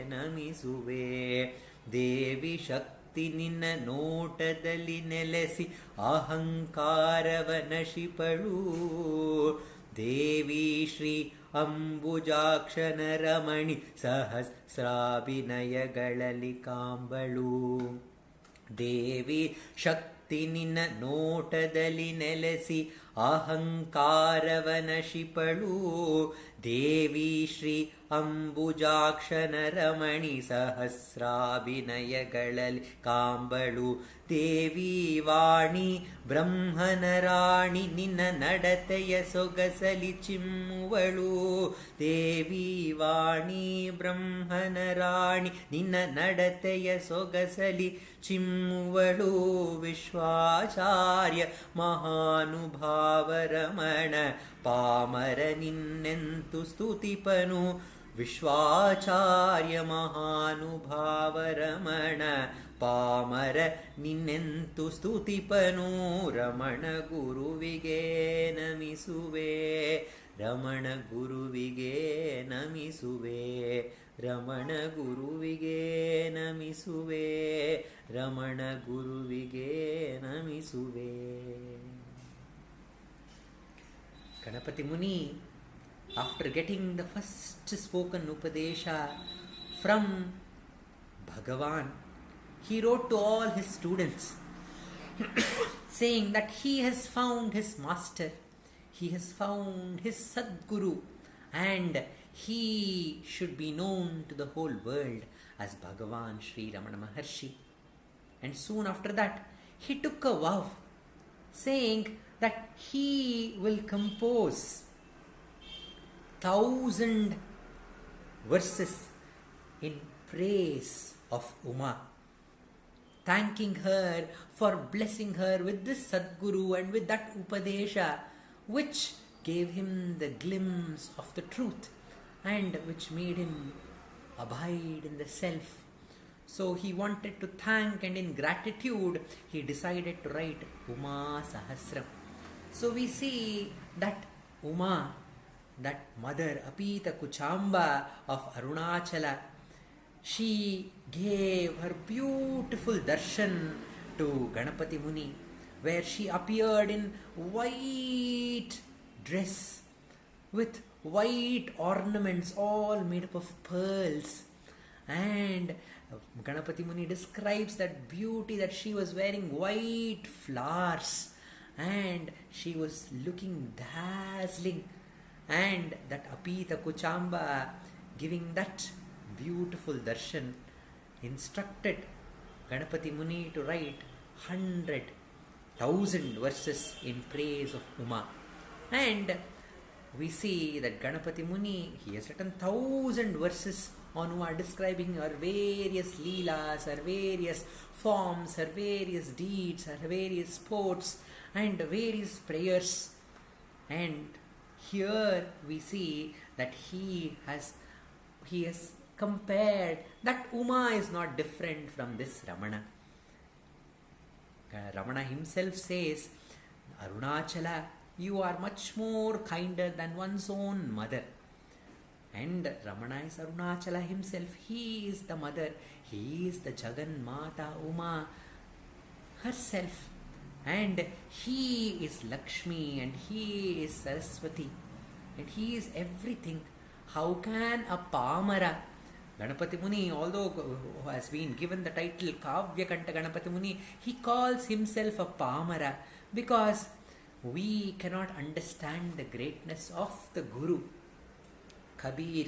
Namisuve Devi Shakti ನಿನ್ನ ನೋಟದಲ್ಲಿ ನೆಲೆಸಿ ಅಹಂಕಾರವ ನಶಿಪಳು ದೇವಿ ಶ್ರೀ ಅಂಬುಜಾಕ್ಷನ ರಮಣಿ ಸಹಸ್ರಾಭಿನಯಗಳಲ್ಲಿ ಕಾಂಬಳು ದೇವಿ ಶಕ್ತಿ ನಿನ್ನ ನೋಟದಲ್ಲಿ ನೆಲೆಸಿ ಅಹಂಕಾರವ ನಶಿಪಳು ದೇವಿ ಶ್ರೀ ಅಂಬುಜಾಕ್ಷನ ರಮಣಿ ಸಹಸ್ರಾಭಿನಯಗಳಲ್ಲಿ ಕಾಂಬಳು ದೇವಿ ವಾಣಿ ಬ್ರಹ್ಮನ ರಾಣಿ ನಿನ್ನ ನಡತೆಯ ಸೊಗಸಲಿ ಚಿಮ್ಮುವಳು ದೇವಿ ವಾಣಿ ಬ್ರಹ್ಮನ ರಾಣಿ ನಿನ್ನ ನಡತೆಯ ಸೊಗಸಲಿ ಚಿಮ್ಮುವಳು ವಿಶ್ವಾಚಾರ್ಯ ಮಹಾನುಭಾವ ರಮಣ ಪಾಮರ ನಿನ್ನೆಂತು ಸ್ತುತಿಪನು ವಿಶ್ವಾಚಾರ್ಯ ಮಹಾನುಭಾವ ರಮಣ ಪಾಮರ ನಿನ್ನೆಂತು ಸ್ತುತಿಪನು ರಮಣ ಗುರುವಿಗೆ ನಮಿಸುವೆ ರಮಣ ಗುರುವಿಗೆ ನಮಿಸುವೆ ರಮಣ ಗುರುವಿಗೆ ನಮಿಸುವೆ ರಮಣ ಗುರುವಿಗೆ ನಮಿಸುವೆ. Ganapati Muni, after getting the first spoken Upadesha from Bhagavan, he wrote to all his students saying that he has found his master, he has found his Sadguru, and he should be known to the whole world as Bhagavan Sri Ramana Maharshi. And soon after that, he took a vow saying that he will compose 1,000 verses in praise of Uma, thanking her for blessing her with this Sadguru and with that Upadesha which gave him the glimpse of the truth and which made him abide in the self. So he wanted to thank, and in gratitude he decided to write Uma Sahasram. So we see that Uma, that mother Apita Kuchamba of Arunachala, she gave her beautiful darshan to Ganapati Muni, where she appeared in white dress with white ornaments all made up of pearls. And Ganapati Muni describes that beauty, that she was wearing white flowers and she was looking dazzling, and that Apita Kuchamba giving that beautiful darshan instructed Ganapati Muni to write 100,000 verses in praise of Uma. And we see that Ganapati Muni, he has written 1,000 verses on Uma, describing her various leelas, her various forms, her various deeds, her various sports and various prayers. And here we see that he has compared that Uma is not different from this Ramana. Ramana himself says, Arunachala, you are much more kinder than one's own mother. And Ramana is Arunachala himself. He is the mother. He is the Jagan Mata Uma. herself. And he is Lakshmi and he is Saraswati and he is everything. How can a Pamara, Ganapati Muni, although who has been given the title Kavya Kanta Ganapati Muni, he calls himself a Pamara because we cannot understand the greatness of the Guru. Kabir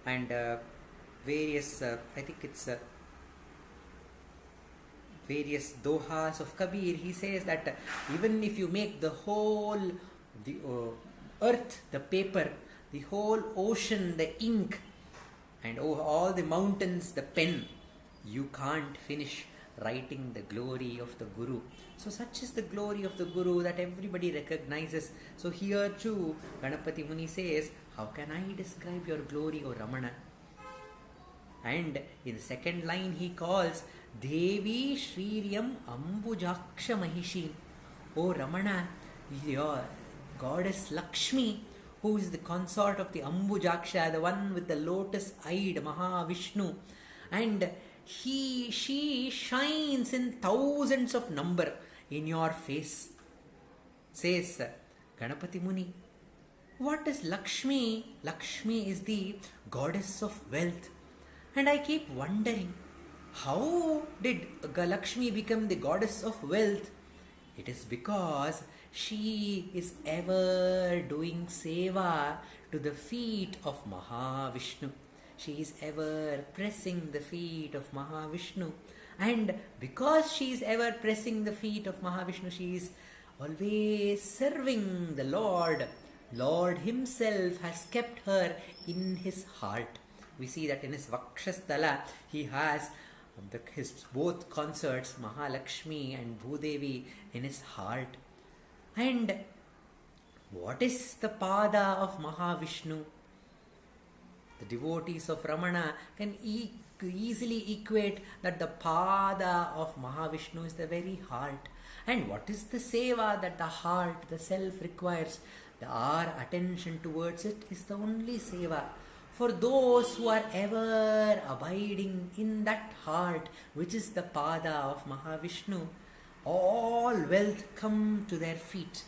and various, I think it's various dohas of Kabir, he says that even if you make the whole, the earth, the paper, the whole ocean, the ink, and all the mountains, the pen, you can't finish writing the glory of the Guru. So such is the glory of the Guru that everybody recognizes. So here too, Ganapati Muni says, how can I describe your glory, O Ramana? And in the second line he calls Devi Shririyam Ambujaksha Mahishi. O Ramana, your goddess Lakshmi, who is the consort of the Ambujaksha, the one with the lotus-eyed Mahavishnu, and she shines in thousands of number in your face. Says Ganapati Muni, what is Lakshmi? Lakshmi is the goddess of wealth. And I keep wondering, how did Lakshmi become the goddess of wealth? It is because she is ever doing seva to the feet of Mahavishnu. She is ever pressing the feet of Mahavishnu. And because she is ever pressing the feet of Mahavishnu, she is always serving the Lord. Lord himself has kept her in his heart. We see that in his Vakshasthala, he has his both consorts, Mahalakshmi and Bhudevi, in his heart. And what is the pada of Mahavishnu? The devotees of Ramana can easily equate that the pada of Mahavishnu is the very heart. And what is the seva that the heart, the self requires? Our attention towards it is the only seva. For those who are ever abiding in that heart, which is the pada of Mahavishnu, all wealth come to their feet.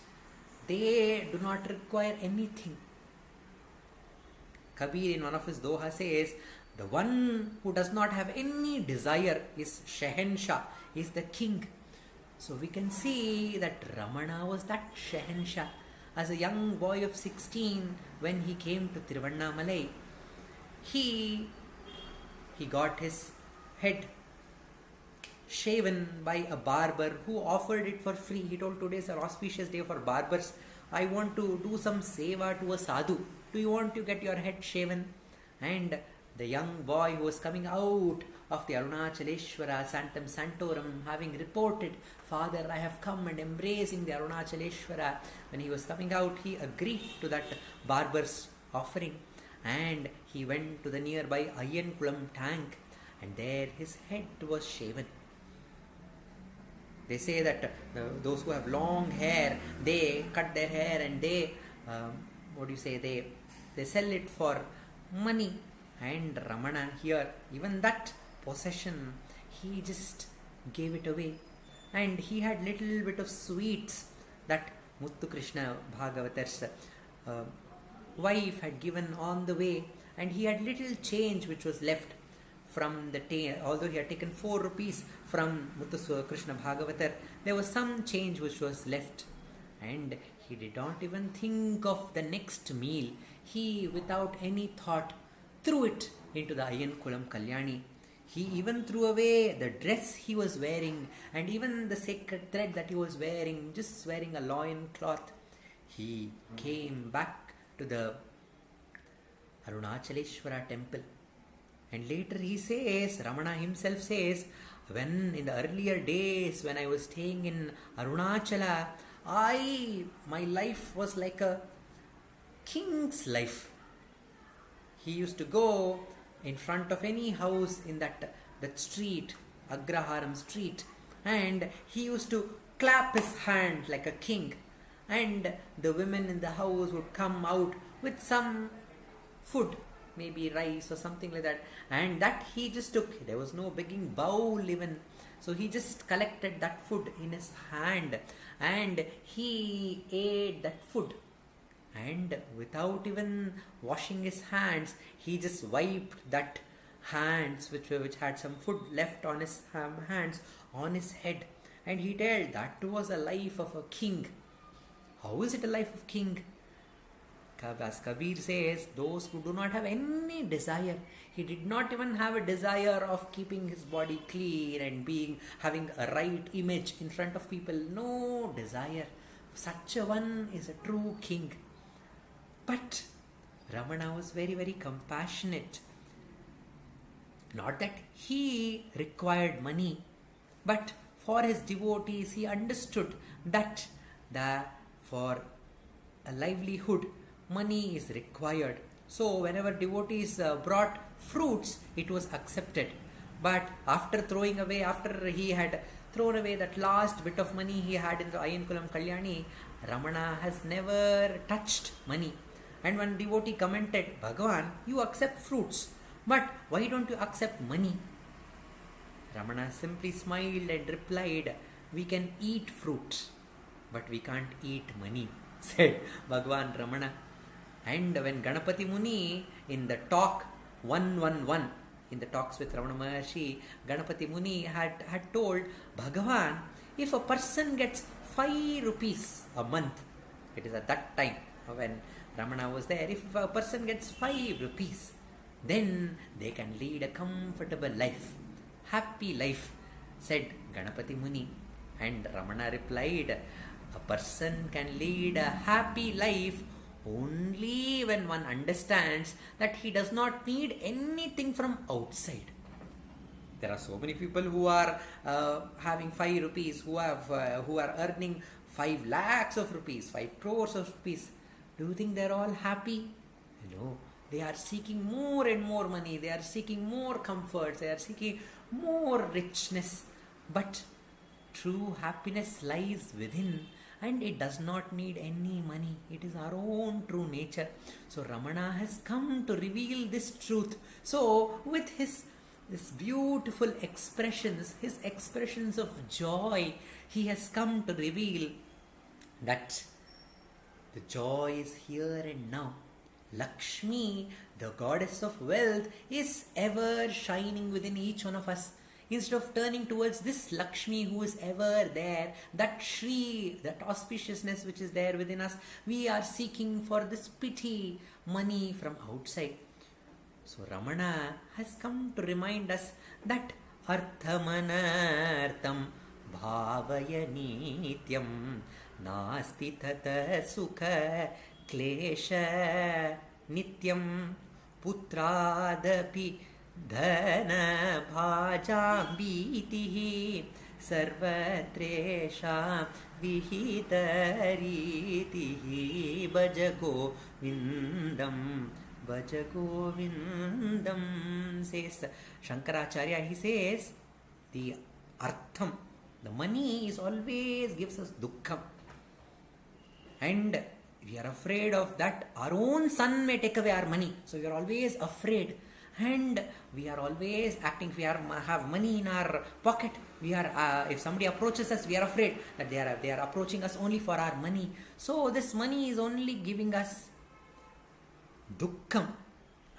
They do not require anything. Kabir in one of his doha says, the one who does not have any desire is Shehensha, is the king. So we can see that Ramana was that Shehensha. As a young boy of 16, when he came to Tiruvannamalai, he got his head shaven by a barber who offered it for free. He told, today is an auspicious day for barbers. I want to do some seva to a sadhu. Do you want to get your head shaven? And the young boy who was coming out of the Arunachaleshwara Sanctum Sanctorum, having reported, Father, I have come, and embracing the Arunachaleshwara, when he was coming out, he agreed to that barber's offering. And he went to the nearby Ayyankulam tank, and there his head was shaven. They say that those who have long hair, they cut their hair and they sell it for money. And Ramana here, even that possession, he just gave it away. And he had little bit of sweets that Muttu Krishna Bhagavatar's wife had given on the way, and he had little change which was left from the although he had taken 4 rupees from Muttu Krishna Bhagavatar, there was some change which was left, and he did not even think of the next meal. He, without any thought, threw it into the Ayyankulam Kalyani. He even threw away the dress he was wearing, and even the sacred thread that he was wearing, just wearing a loin cloth. He came back to the Arunachaleshwara temple. And later he says, Ramana himself says, when in the earlier days when I was staying in Arunachala, my life was like a king's life. He used to go in front of any house in that street, Agraharam street, and he used to clap his hand like a king. And the women in the house would come out with some food, maybe rice or something like that, and that he just took. There was no begging bowl even. So he just collected that food in his hand and he ate that food. And without even washing his hands, he just wiped that hands which had some food left on his hands on his head. And he told that was a life of a king. How is it a life of king? As Kabir says, those who do not have any desire. He did not even have a desire of keeping his body clean and having a right image in front of people. No desire. Such a one is a true king. But Ramana was very, very compassionate. Not that he required money, but for his devotees he understood that for a livelihood money is required. So whenever devotees brought fruits, it was accepted. But after he had thrown away that last bit of money he had in the Ayyankulam Kalyani, Ramana has never touched money. And one devotee commented, Bhagavan, you accept fruits, but why don't you accept money? Ramana simply smiled and replied, we can eat fruit, but we can't eat money, said Bhagavan Ramana. And when Ganapati Muni in the talk 111, in the talks with Ramana Maharshi, Ganapati Muni had told Bhagavan, if a person gets 5 rupees a month, it is at that time when Ramana was there, if a person gets 5 rupees, then they can lead a comfortable life, happy life, said Ganapati Muni. And Ramana replied, a person can lead a happy life only when one understands that he does not need anything from outside. There are so many people who are having 5 rupees, who are earning 5 lakhs of rupees, 5 crores of rupees. Do you think they're all happy? No. They are seeking more and more money. They are seeking more comforts. They are seeking more richness. But true happiness lies within, and it does not need any money. It is our own true nature. So Ramana has come to reveal this truth. So with his beautiful expressions, his expressions of joy, he has come to reveal that the joy is here and now. Lakshmi, the goddess of wealth, is ever shining within each one of us. Instead of turning towards this Lakshmi who is ever there, that Shri, that auspiciousness which is there within us, we are seeking for this pity, money from outside. So Ramana has come to remind us that Arthamanartham bhavaya nityam nasti tata sukha klesha nityam putradapi dhana bhajambitihi sarvatresha vihitaritihi bhajago vindam. Vajagovindam, says Shankaracharya. He says the artham, the money is always gives us dukkham, and we are afraid of that. Our own son may take away our money, so we are always afraid, and we are always acting. If we have money in our pocket, we are. If somebody approaches us, we are afraid that they are approaching us only for our money. So this money is only giving us dukkham.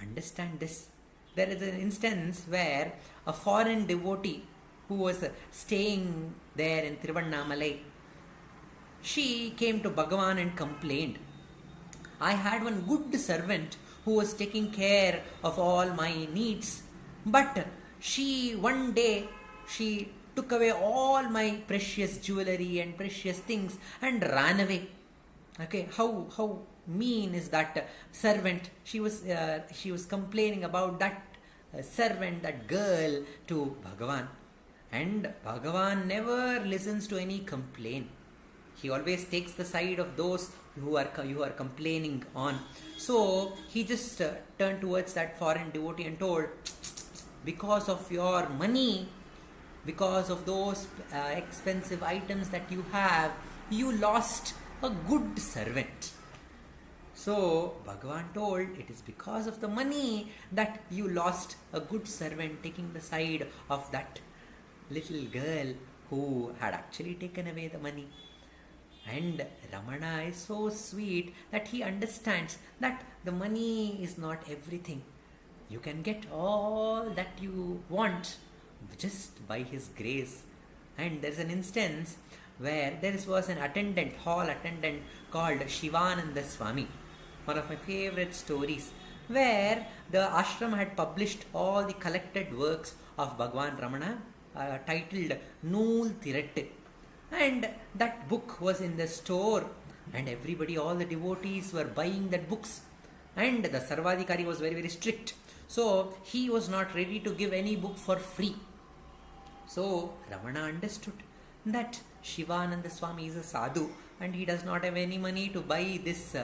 Understand this. There is an instance where a foreign devotee who was staying there in Tiruvannamalai, she came to Bhagavan and complained, I had one good servant who was taking care of all my needs, but one day she took away all my precious jewelry and precious things and ran away. Okay, how mean is that servant? She was complaining about that servant, that girl, to Bhagavan, and Bhagavan never listens to any complaint. He always takes the side of those who are complaining on. So he just turned towards that foreign devotee and told, because of your money, because of those expensive items that you have, you lost a good servant. So Bhagavan told, it is because of the money that you lost a good servant, taking the side of that little girl who had actually taken away the money. And Ramana is so sweet that he understands that the money is not everything. You can get all that you want just by his grace. And there's an instance where there was an hall attendant called Shivananda Swami, one of my favorite stories, where the ashram had published all the collected works of Bhagwan Ramana titled Nool Thirattu. And that book was in the store, and everybody, all the devotees were buying that books. And the Sarvadikari was very, very strict. So he was not ready to give any book for free. So Ramana understood that Shivananda Swami is a sadhu and he does not have any money to buy this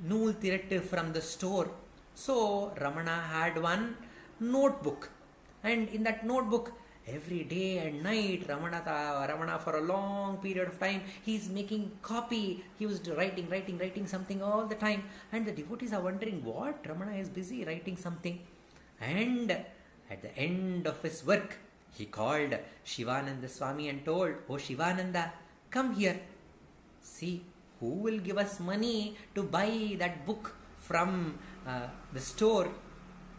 Nool Thirattu from the store. So Ramana had one notebook, and in that notebook, every day and night, Ramana for a long period of time, he's making copy. He was writing something all the time. And the devotees are wondering what? Ramana is busy writing something. And at the end of his work, he called Shivananda Swami and told, "Oh Shivananda, come here. See, who will give us money to buy that book from the store?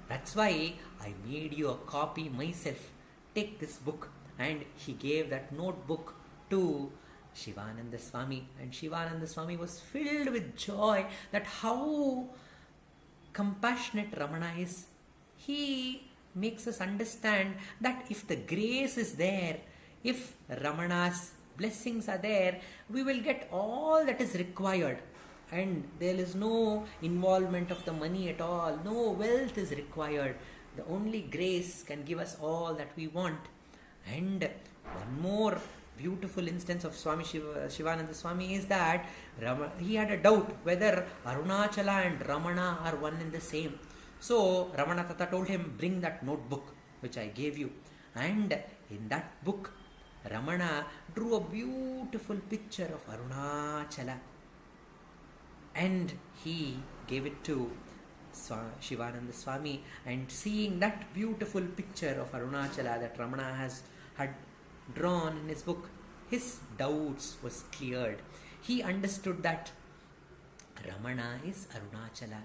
That's why I made you a copy myself. Take this book." And he gave that notebook to Shivananda Swami, and Shivananda Swami was filled with joy that how compassionate Ramana is. He makes us understand that if the grace is there, if Ramana's blessings are there, we will get all that is required, and there is no involvement of the money at all, no wealth is required. The only grace can give us all that we want. And one more beautiful instance of Shivananda Swami is that he had a doubt whether Arunachala and Ramana are one and the same. So Ramana Tata told him, "Bring that notebook which I gave you." And in that book, Ramana drew a beautiful picture of Arunachala, and he gave it to Shivananda Swami. And seeing that beautiful picture of Arunachala that Ramana had drawn in his book, his doubts was cleared. He understood that Ramana is Arunachala.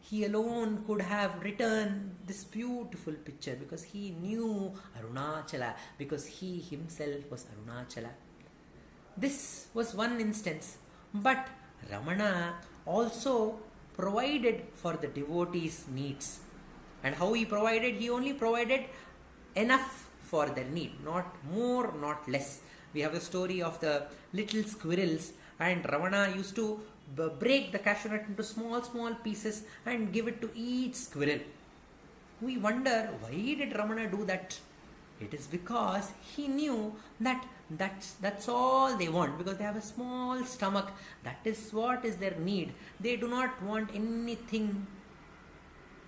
He alone could have written this beautiful picture because he knew Arunachala, because he himself was Arunachala. This was one instance, but Ramana also provided for the devotees' needs. And how he provided? He only provided enough for their need, not more, not less. We have the story of the little squirrels, and Ramana used to break the cashew nut into small pieces and give it to each squirrel. We wonder, why did Ramana do that? It is because he knew that that's all they want, because they have a small stomach. That is what is their need. They do not want anything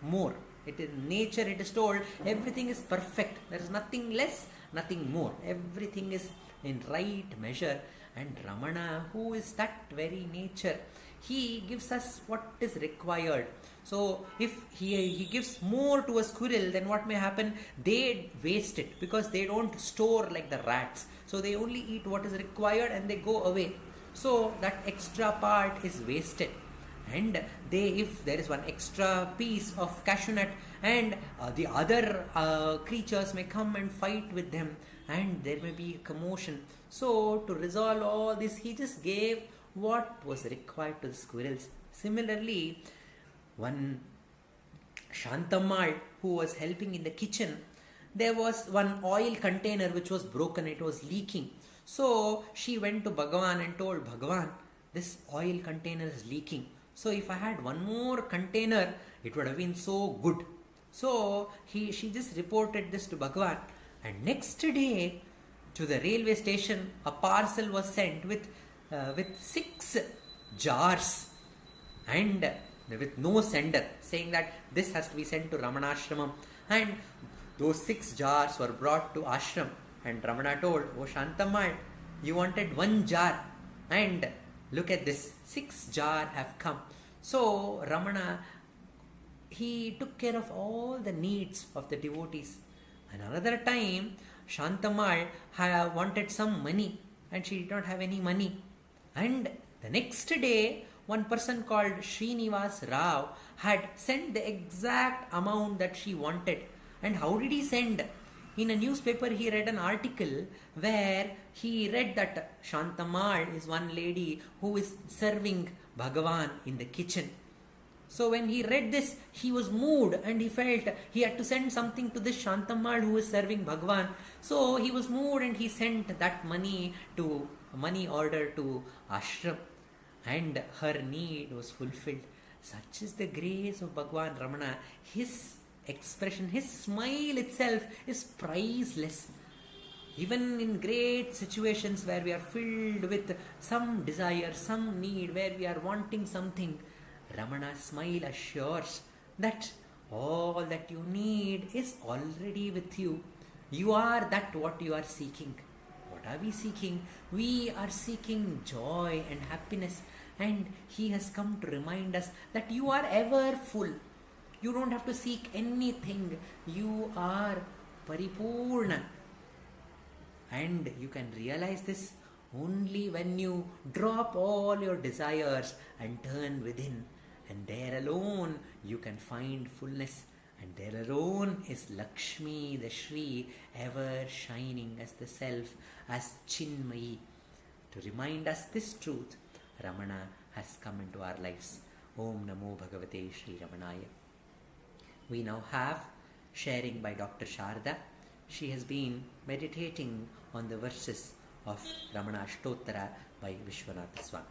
more. It is nature, it is told, everything is perfect. There is nothing less, nothing more. Everything is in right measure. And Ramana, who is that very nature, he gives us what is required. So if he gives more to a squirrel, then what may happen? They waste it because they don't store like the rats. So they only eat what is required and they go away. So that extra part is wasted. And if there is one extra piece of cashew nut, and the other creatures may come and fight with them, and there may be a commotion. So to resolve all this, he just gave what was required to the squirrels. Similarly, one Shantammal who was helping in the kitchen, there was one oil container which was broken, it was leaking. So she went to Bhagavan and told, "Bhagavan, this oil container is leaking. So if I had one more container, it would have been so good." So she just reported this to Bhagavan. And next day, to the railway station, a parcel was sent with 6 jars and with no sender, saying that this has to be sent to Ramanashramam. And those 6 jars were brought to ashram. And Ramana told, "Oh Shantammal, you wanted 1 jar, and look at this, 6 jars have come." So Ramana, he took care of all the needs of the devotees. And another time, Shantamal wanted some money and she did not have any money. And the next day, one person called Srinivas Rao had sent the exact amount that she wanted. And how did he send? In a newspaper, he read an article where he read that Shantamal is one lady who is serving Bhagavan in the kitchen. So when he read this, he was moved and he felt he had to send something to this Shantamal who is serving Bhagavan. So he was moved and he sent that money order to ashram, and her need was fulfilled. Such is the grace of Bhagavan Ramana. His expression, his smile itself is priceless. Even in great situations where we are filled with some desire, some need, where we are wanting something, Ramana's smile assures that all that you need is already with you. You are that what you are seeking. What are we seeking? We are seeking joy and happiness, and he has come to remind us that you are ever full. You don't have to seek anything. You are paripurna. And you can realize this only when you drop all your desires and turn within. And there alone you can find fullness. And there alone is Lakshmi, the Shri, ever shining as the Self, as Chinmayi. To remind us this truth, Ramana has come into our lives. Om Namo Bhagavate Sri Ramanaya. We now have sharing by Dr. Sarada. She has been meditating on the verses of Ramana Ashtottara by Vishwanatha Swami.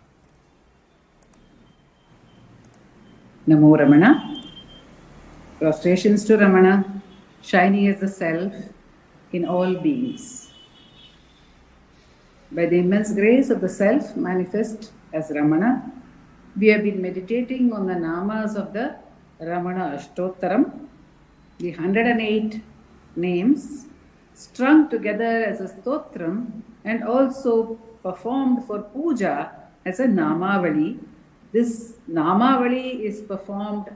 Namo Ramana. Prostrations to Ramana, shining as the Self in all beings. By the immense grace of the Self manifest as Ramana, we have been meditating on the namas of the Ramana Ashtottaram, the 108 names strung together as a stotram and also performed for puja as a namavali. This namavali is performed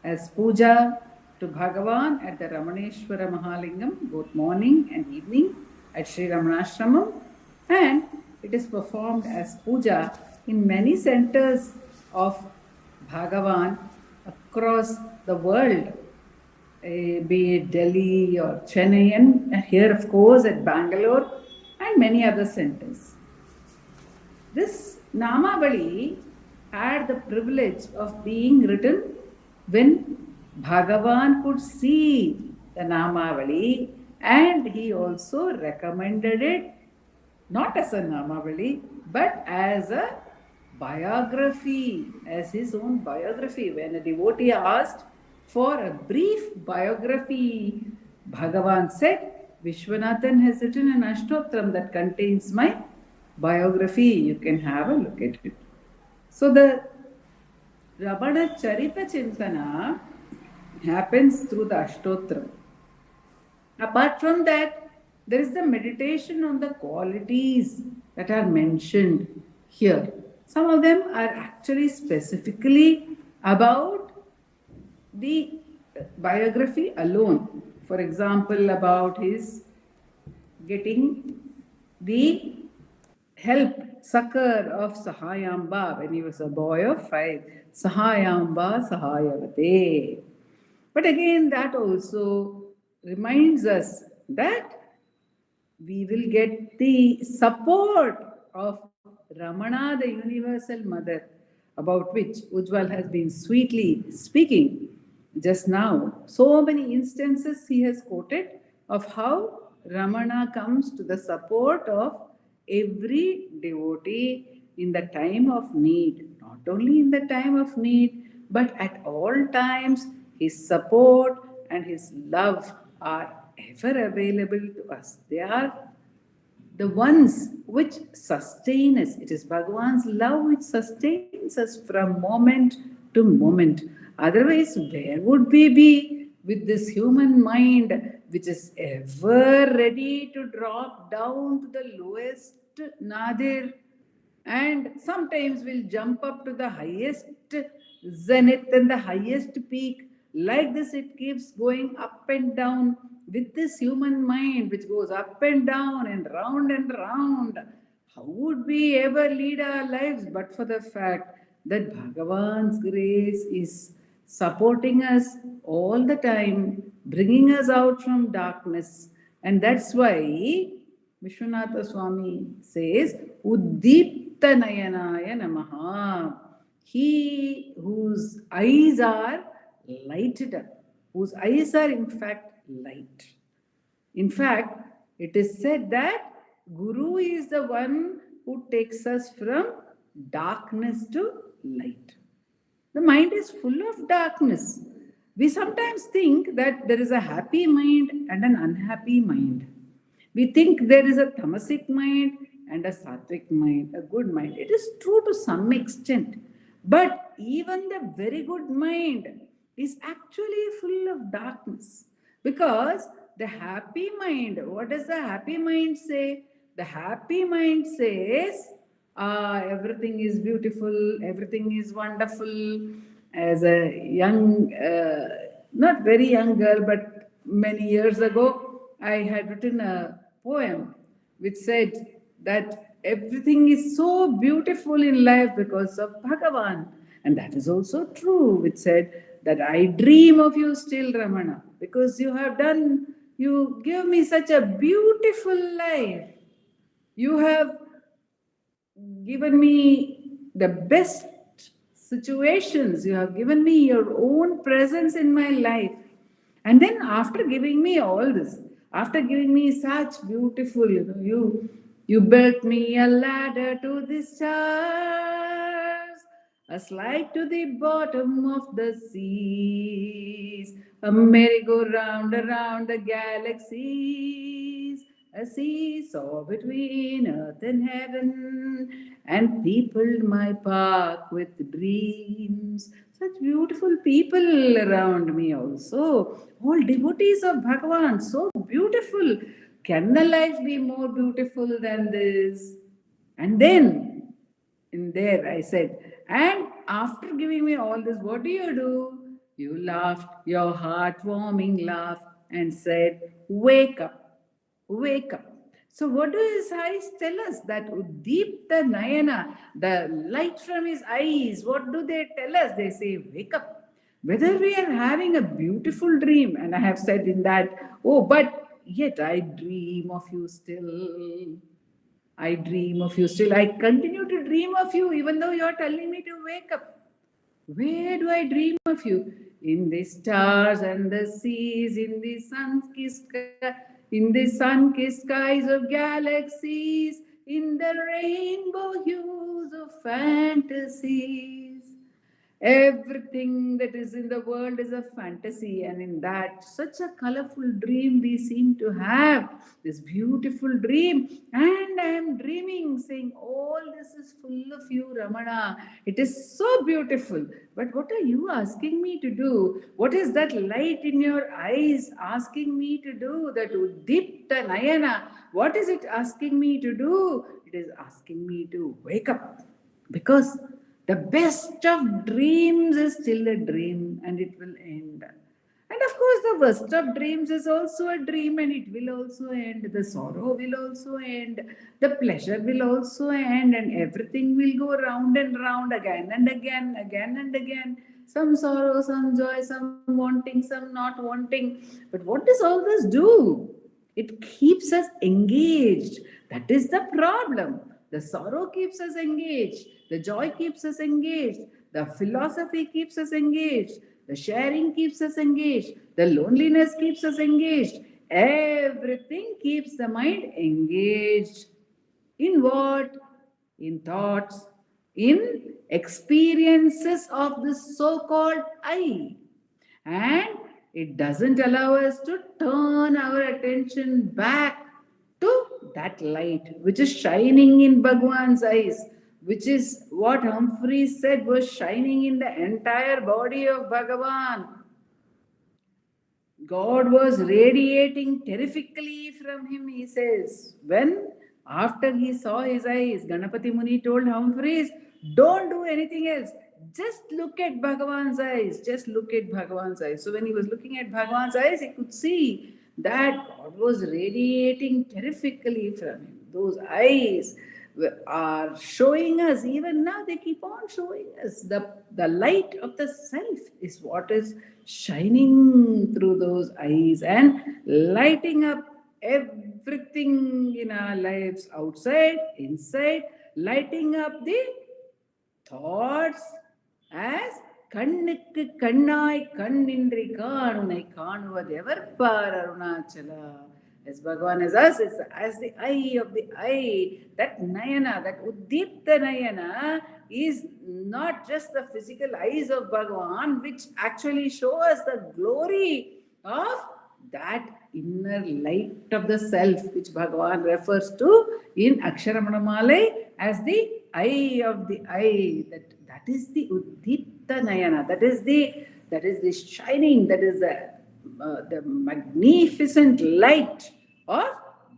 as puja to Bhagavan at the Ramaneshwara Mahalingam, both morning and evening at Sri Ramanashramam, and it is performed as puja in many centers of Bhagavan across the world, be it Delhi or Chennai, and here of course at Bengaluru and many other centers. This Namavali had the privilege of being written when Bhagavan could see the Namavali, and he also recommended it not as a Namavali but as a biography, as his own biography. When a devotee asked for a brief biography, Bhagavan said, Vishwanathan has written an Ashtottram that contains my biography. You can have a look at it. So the Ramana Charita Chintana happens through the Ashtottram. Apart from that, there is the meditation on the qualities that are mentioned here. Some of them are actually specifically about the biography alone. For example, about his getting the help, succor of Sahayamba when he was a boy of 5. Sahayamba Sahayavate. But again, that also reminds us that we will get the support of Ramana, the Universal Mother, about which Ujwal has been sweetly speaking just now. So many instances he has quoted of how Ramana comes to the support of every devotee in the time of need. Not only in the time of need, but at all times his support and his love are ever available to us. They are the ones which sustain us. It is Bhagavan's love which sustains us from moment to moment. Otherwise, where would we be with this human mind which is ever ready to drop down to the lowest nadir, and sometimes will jump up to the highest zenith and the highest peak. Like this, it keeps going up and down with this human mind which goes up and down and round and round, how would we ever lead our lives but for the fact that Bhagavan's grace is supporting us all the time, bringing us out from darkness. And that's why Vishwanatha Swami says, Uddipta Nayanaya Namaha. He whose eyes are lighted up, whose eyes are in fact light. In fact, it is said that Guru is the one who takes us from darkness to light. The mind is full of darkness. We sometimes think that there is a happy mind and an unhappy mind. We think there is a tamasic mind and a sattvic mind, a good mind. It is true to some extent. But even the very good mind is actually full of darkness. Because the happy mind, what does the happy mind say? The happy mind says, everything is beautiful, everything is wonderful. As a young, not very young girl, but many years ago, I had written a poem which said that everything is so beautiful in life because of Bhagavan. And that is also true, which said that I dream of you still, Ramana, because you give me such a beautiful life. You have given me the best situations. You have given me your own presence in my life. And then after giving me all this, after giving me such beautiful, you built me a ladder to the stars, a slide to the bottom of the seas, a merry-go-round around the galaxies, a seesaw between earth and heaven, and peopled my park with dreams. Such beautiful people around me also. All devotees of Bhagavan, so beautiful. Can the life be more beautiful than this? And then, in there I said, and after giving me all this, what do? You laughed, your heartwarming laugh, and said, wake up, wake up. So what do his eyes tell us? That Uddipta Nayana, the light from his eyes, what do they tell us? They say, wake up. Whether we are having a beautiful dream, and I have said in that, oh, but yet I dream of you still. I dream of you still. I continue to dream of you even though you are telling me to wake up. Where do I dream of you? In the stars and the seas, in the sun-kissed skies of galaxies, in the rainbow hues of fantasies. Everything that is in the world is a fantasy, and in that, such a colorful dream we seem to have, this beautiful dream. And I am dreaming, saying, all this is full of you, Ramana. It is so beautiful. But what are you asking me to do? What is that light in your eyes asking me to do? That Uddipta Nayana, what is it asking me to do? It is asking me to wake up. Because the best of dreams is still a dream, and it will end. And of course, the worst of dreams is also a dream, and it will also end. The sorrow will also end. The pleasure will also end, and everything will go round and round again and again, again and again. Some sorrow, some joy, some wanting, some not wanting. But what does all this do? It keeps us engaged. That is the problem. The sorrow keeps us engaged. The joy keeps us engaged. The philosophy keeps us engaged. The sharing keeps us engaged. The loneliness keeps us engaged. Everything keeps the mind engaged. In what? In thoughts, in experiences of the so-called I. And it doesn't allow us to turn our attention back to that light which is shining in Bhagwan's eyes, which is what Humphrey said was shining in the entire body of Bhagavan. God was radiating terrifically from him, he says. When, after he saw his eyes, Ganapati Muni told Humphreys, don't do anything else. Just look at Bhagavan's eyes. Just look at Bhagavan's eyes. So when he was looking at Bhagavan's eyes, he could see that God was radiating terrifically from him. Those eyes are showing us, even now they keep on showing us, the light of the self is what is shining through those eyes and lighting up everything in our lives, outside, inside, lighting up the thoughts as கண்ணுக்கு கண்ணாய் கண்ணின்றி காணுனை காணுவது எவர் பார் Arunachala. As Bhagavan is us, it's as the eye of the eye. That Nayana, that Uddipta Nayana is not just the physical eyes of Bhagavan, which actually show us the glory of that inner light of the self, which Bhagavan refers to in Aksharamanamalai as the eye of the eye. That is the Uddipta Nayana. That is the shining. That is the magnificent light of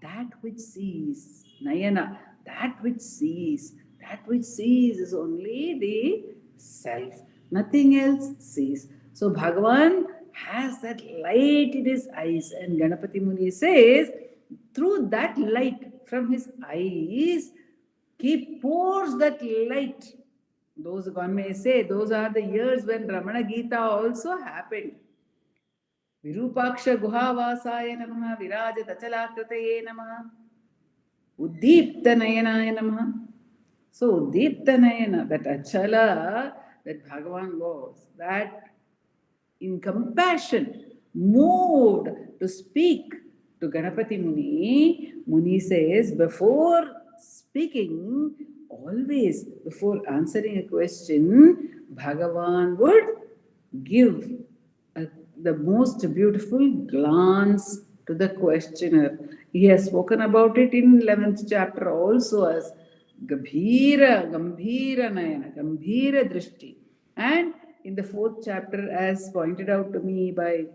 that which sees. Nayana, that which sees. That which sees is only the self. Nothing else sees. So Bhagavan has that light in his eyes, and Ganapati Muni says, through that light from his eyes, he pours that light. Those, one may say, those are the years when Ramana Gita also happened. Virupaksha Guhavasaya Namaha, Viraja Tachalakritaye Namaha, Uddipta Nayanaya Namaha. So Uddipta Nayana, that Achala that Bhagavan was, that in compassion moved to speak to Ganapati Muni. Muni says, before speaking, always before answering a question, Bhagavan would give the most beautiful glance to the questioner. He has spoken about it in 11th chapter also as Gambhira Nayana, Gambhira Drishti. And in the 4th chapter, as pointed out to me by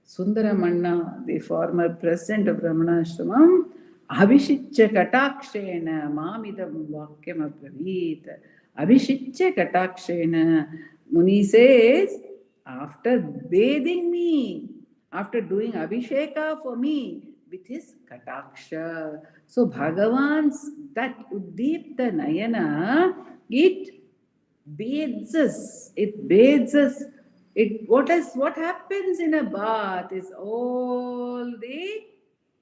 Sundaramanna, the former president of Ramanashramam, Abhishitya Katakshena Mamidam Vakyam Abravit. Abhishitya Katakshena. Muni says, after bathing me, after doing Abhisheka for me with his Kataksha. So Bhagavan's that Uddipta Nayana, it bathes us. It bathes us. What happens in a bath is all the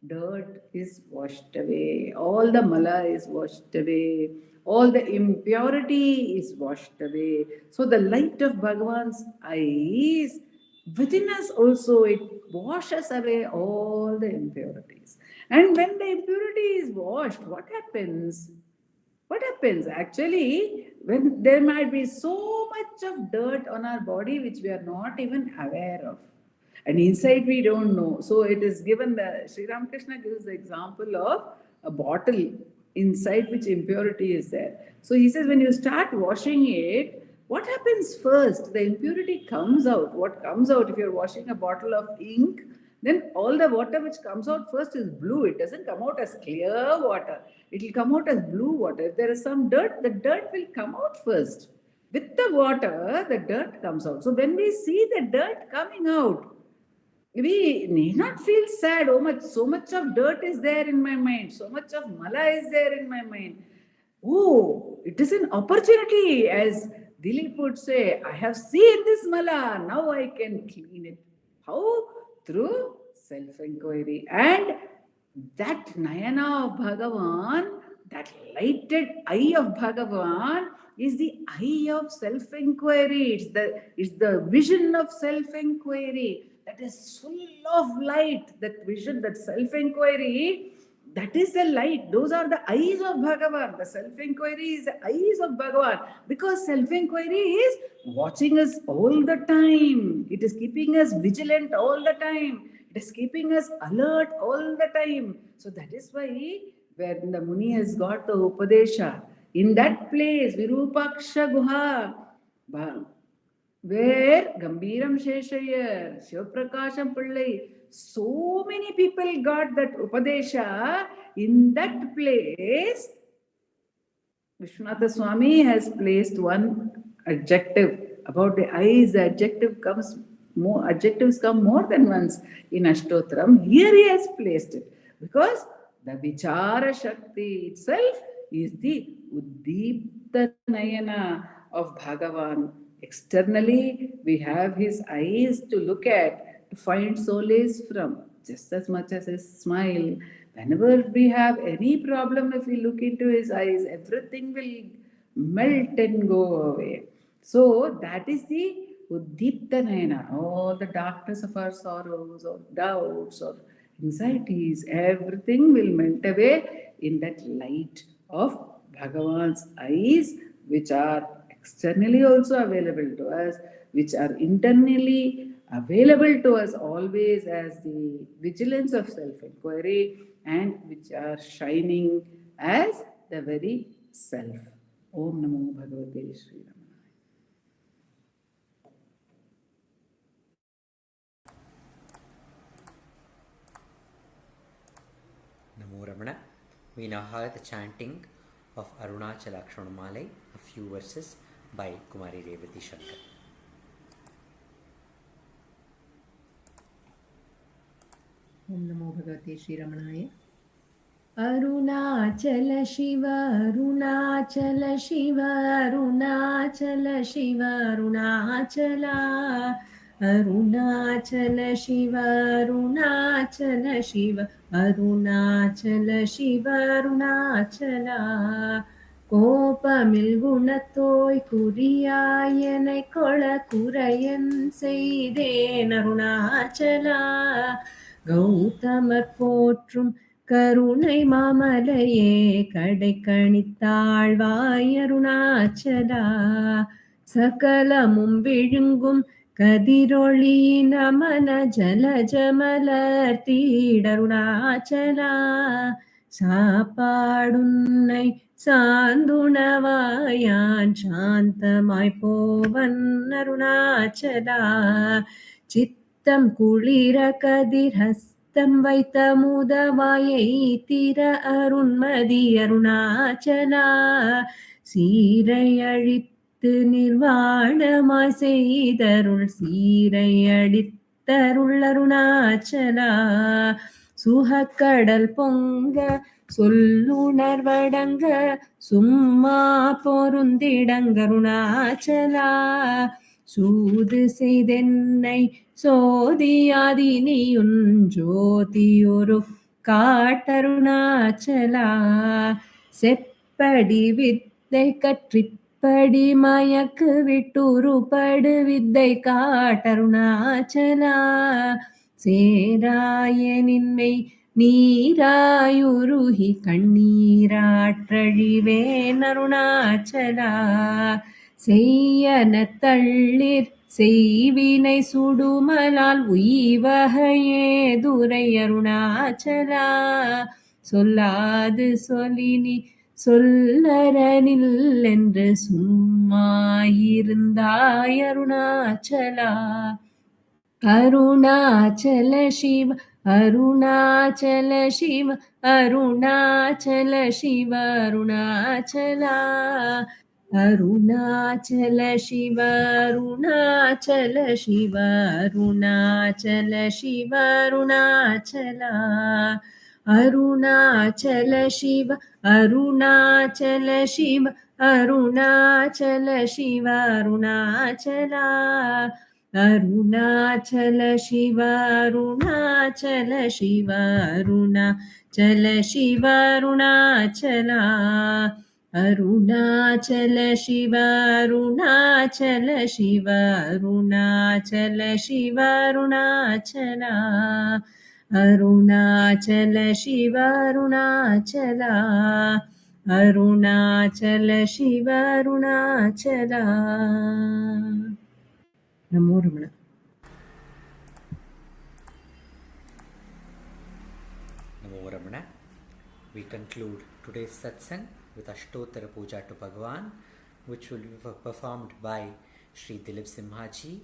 dirt is washed away, all the mala is washed away, all the impurity is washed away. So the light of Bhagavan's eyes within us also, it washes away all the impurities. And when the impurity is washed, what happens? What happens? Actually, when there might be so much of dirt on our body which we are not even aware of. And inside we don't know. So it is given, Sri Ramakrishna gives the example of a bottle inside which impurity is there. So he says when you start washing it, what happens first? The impurity comes out. What comes out if you're washing a bottle of ink? Then all the water which comes out first is blue. It doesn't come out as clear water. It will come out as blue water. If there is some dirt, the dirt will come out first. With the water, the dirt comes out. So when we see the dirt coming out, we need not feel sad. Oh, so much of dirt is there in my mind. So much of mala is there in my mind. Oh, it is an opportunity. As Dileep would say, I have seen this mala. Now I can clean it. How? Through self-enquiry. And that Nayana of Bhagavan, that lighted eye of Bhagavan, is the eye of self-enquiry. It's the vision of self-enquiry. That is full of light. That vision, that self-enquiry, that is the light. Those are the eyes of Bhagavan. The self-enquiry is the eyes of Bhagavan. Because self-enquiry is watching us all the time. It is keeping us vigilant all the time. It is keeping us alert all the time. So that is why when the Muni has got the Upadesha, in that place, Virupaksha Guha, where Gambiram Sheshayar, Shivaprakasham Pillai, so many people got that Upadesha. In that place, Vishwanatha Swami has placed one adjective about the eyes. The adjective comes more adjectives come more than once in Ashtottaram. Here he has placed it because the Vichara Shakti itself is the Uddipta Nayana of Bhagavan. Externally, we have his eyes to look at, to find solace from, just as much as his smile. Whenever we have any problem, if we look into his eyes, everything will melt and go away. So that is the Uddipta Nayana. All the darkness of our sorrows or doubts or anxieties, everything will melt away in that light of Bhagavan's eyes, which are externally also available to us, which are internally available to us always as the vigilance of self-enquiry, and which are shining as the very self. Om Namo Bhagavate Sri Ramana. Namo Ramana. We now heard the chanting of Arunachala Aksharamanamalai, a few verses by Kumari Revathi Sankar. Om Namo Bhagavate Sri Ramanaya. Arunachala Shiva, Arunachala Shiva, Arunachala Shiva, Arunachala. Arunachala Shiva, Arunachala Shiva, Arunachala Shiva, Arunachala. கோபமில் குணத்தோய் குறியாயனை கொள குறையன் செய்தேன் அருணாச்சலா. கௌதமர் போற்றும் கருணை மாமலையே கடை கணித்தாழ்வாய் அருணாச்சலா. சகலமும் விழுங்கும் கதிரொளி நமன ஜலஜமலர் தீடருணாச்சலா. சாப்பாடுன்னை சாந்துணவாயான் சாந்தமாய் போவன் அருணாச்சலா. சித்தம் குளிர கதிர் ஹஸ்தம் வைத்த முதவாயை திற அருண்மதி அருணாச்சலா. சீரை அழித்து நிர்வாணமாய் செய்தருள் சீரை அடித்தருள் அருணாச்சலா. சுகக்கடல் பொங்க சொல்லுணர்வடங்க சும்மா பொருந்திடங்கருணாச்சலா. சூது செய்தென்னை சோதியாதினியுன் ஜோதியொரு காட்டருணாச்சலா. செப்படி வித்தை கற்றிப்படி மயக்கு விட்டுருபடு வித்தை காட்டருணாச்சலா. சேராயனின்மை நீராயுருகி கண்ணீராற்றழிவேன் அருணாச்சலா. செய்யன தள்ளிற் செய்வினை சுடுமலால் உய்வகையே துரை அருணாச்சலா. சொல்லாது சொலினி சொல்லரனில் என்று சும்மாயிருந்தாய் அருணாச்சலா. அருணாச்சல சிவ அருணாச்சல சிவ அருணாச்சல சிவ அருணாச்சலா. அருணாச்சல சிவ அருணாச்சல சிவ அருணாச்சல சிவ அருணாச்சலா. அருணாச்சல சிவ அருணாச்சல சிவ அருணாச்சல சிவ அருணாச்சலா. அருணாச்சல சிவ அருணாச்சல சிவ அருணாச்சல சிவ அருணாச்சலா. அருணாச்சல சிவ அருணாச்சல சிவ அருணாச்சல சிவ அருணாச்சலா. அருணாச்சல சிவ அருணாச்சலா. அருணாச்சல சிவ Arunachala. Namo Ramana. Namo Ramana. We conclude today's satsang with Ashtottara puja to Bhagavan, which will be performed by Sri Dileep Simha ji,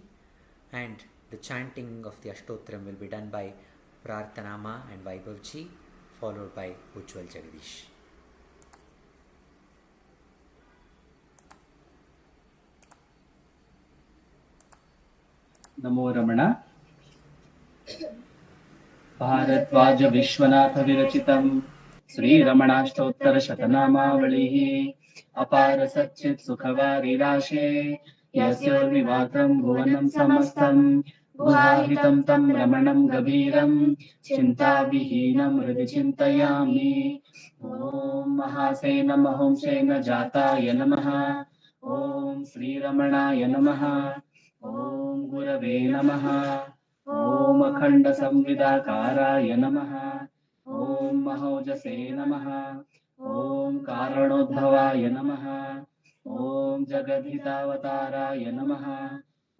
and the chanting of the Ashtottaram will be done by Prarthana and Vaibhavji, followed by Ujwal Jagadeesh. नमो रमण। भारद्वाज विश्वनाथ विरचितं श्रीरमणाष्टोत्तर शतनामावलिः अपार सच्चित् सुखवारिराशे यस्योर्विवात्रं भुवनं समस्तं गुहाहितं तं रमणं गभीरं चिन्ताविहीनं हृदि चिन्तयामि। ॐ महासेन महोंसेन जाताय नमः। ॐ श्रीरमणाय नमः। ॐ गुरवे नमः। ॐ अखण्डसंविदाकाराय नमः। ॐ महोजसे नमः। ॐ कारणोद्भवाय नमः। ॐ जगद्धितावताराय नमः।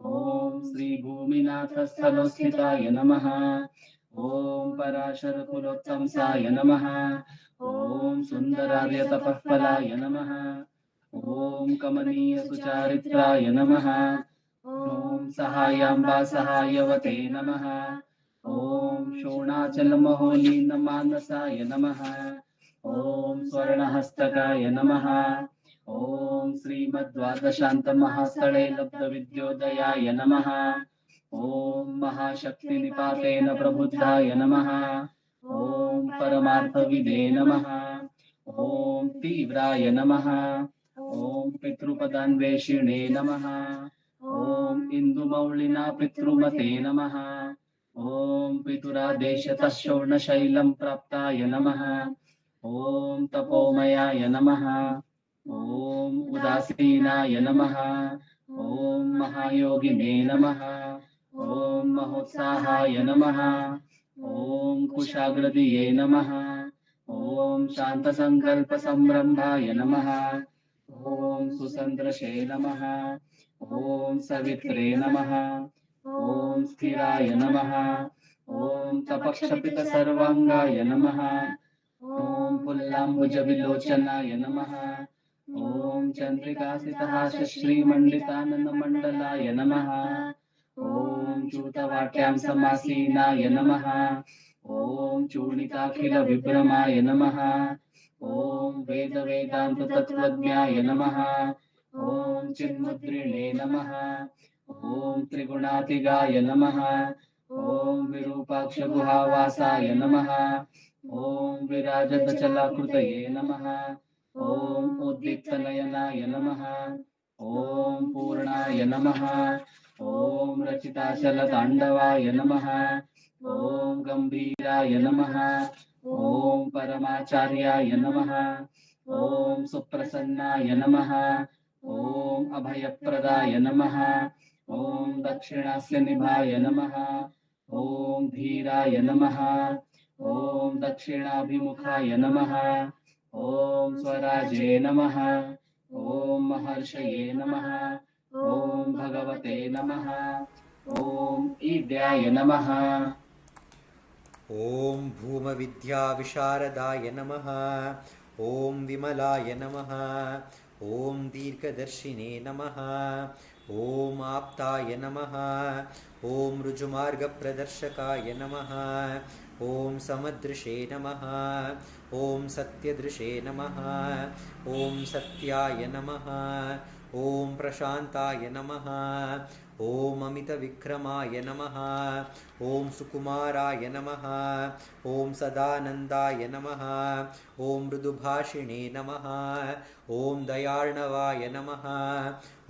ॐ श्रीभूमिनाथस्थलोत्थिताय नमः। ॐ पराशरकुलोत्तंसाय नमः। ॐ सुन्दरार्यतपःफलाय नमः। ॐ कमनीयसुचारित्राय नमः। ॐ सहायाम्बा सहायवते नमः। ॐ शोणाचलमहोलीनमानसाय नमः। ॐ स्वर्णहस्तकाय नमः। ॐ श्रीमद्वादशान्तमहास्थले लब्धविद्योदयाय नमः। ॐ महाशक्तिनिपातेन प्रबुद्धाय नमः। ॐ परमार्थविदे नमः। ॐ तीव्राय नमः। ॐ पितृपदान्वेषिणे नमः। ॐ इन्दुमौलिना पितृमते नमः। ॐ पितुरादेशतः शोणशैलं प्राप्ताय नमः। ॐ तपोमयाय नमः। ॐ उदासीनाय नमः। ॐ महायोगिने नमः। ॐ महोत्साहाय नमः। ॐ कुशाग्रदिये नमः। ॐ शान्तसङ्कल्पसंरम्भाय नमः। ॐ सुसन्दृशे नमः। ॐ सवित्रे नमः। ॐ स्थिराय नमः। ॐ तपक्षपितसर्वाङ्गाय नमः। ॐ पुल्लाम्बुजविलोचनाय नमः। ॐ चन्द्रिकासितहासश्रीमण्डिताननमण्डलाय नमः। ॐ चूतवाट्यां समासीनाय नमः। ॐ चूर्णिताखिलविभ्रमाय नमः। ॐ वेदवेदान्ततत्त्वज्ञाय नमः। ॐ चिन्मुद्रिणे नमः। ॐ त्रिगुणातिगाय नमः। ॐ विरूपाक्षगुहावासाय नमः। ॐ विराजतचलाकृतये नमः। ॐ उद्दीप्तनयनाय नमः। ॐ पूर्णाय नमः। ॐ रचिताचलताण्डवाय नमः। ॐ गम्भीराय नमः। ॐ परमाचार्याय नमः। ॐ सुप्रसन्नाय नमः। ॐ अभयप्रदाय नमः। ॐ दक्षिणास्य निभाय नमः। ॐ धीराय नमः। ॐ दक्षिणाभिमुखाय नमः। ॐ स्वराजे नमः। ॐ महर्षये नमः। ॐ भगवते नमः। ॐ ईड्याय नमः। ॐ भूमविद्याविशारदाय नमः। ॐ विमलाय नमः। ॐ दीर्घदर्शिने नमः। ॐ आप्ताय नमः। ॐ ऋजुमार्गप्रदर्शकाय नमः। ॐ समदृशे नमः। ॐ सत्यदृशे नमः। ॐ सत्याय नमः। ॐ प्रशान्ताय नमः। ॐ अमितविक्रमाय नमः। ॐ सुकुमाराय नमः। ॐ सदानन्दाय नमः। ॐ मृदुभाषिणे नमः। ॐ दयार्णवाय नमः।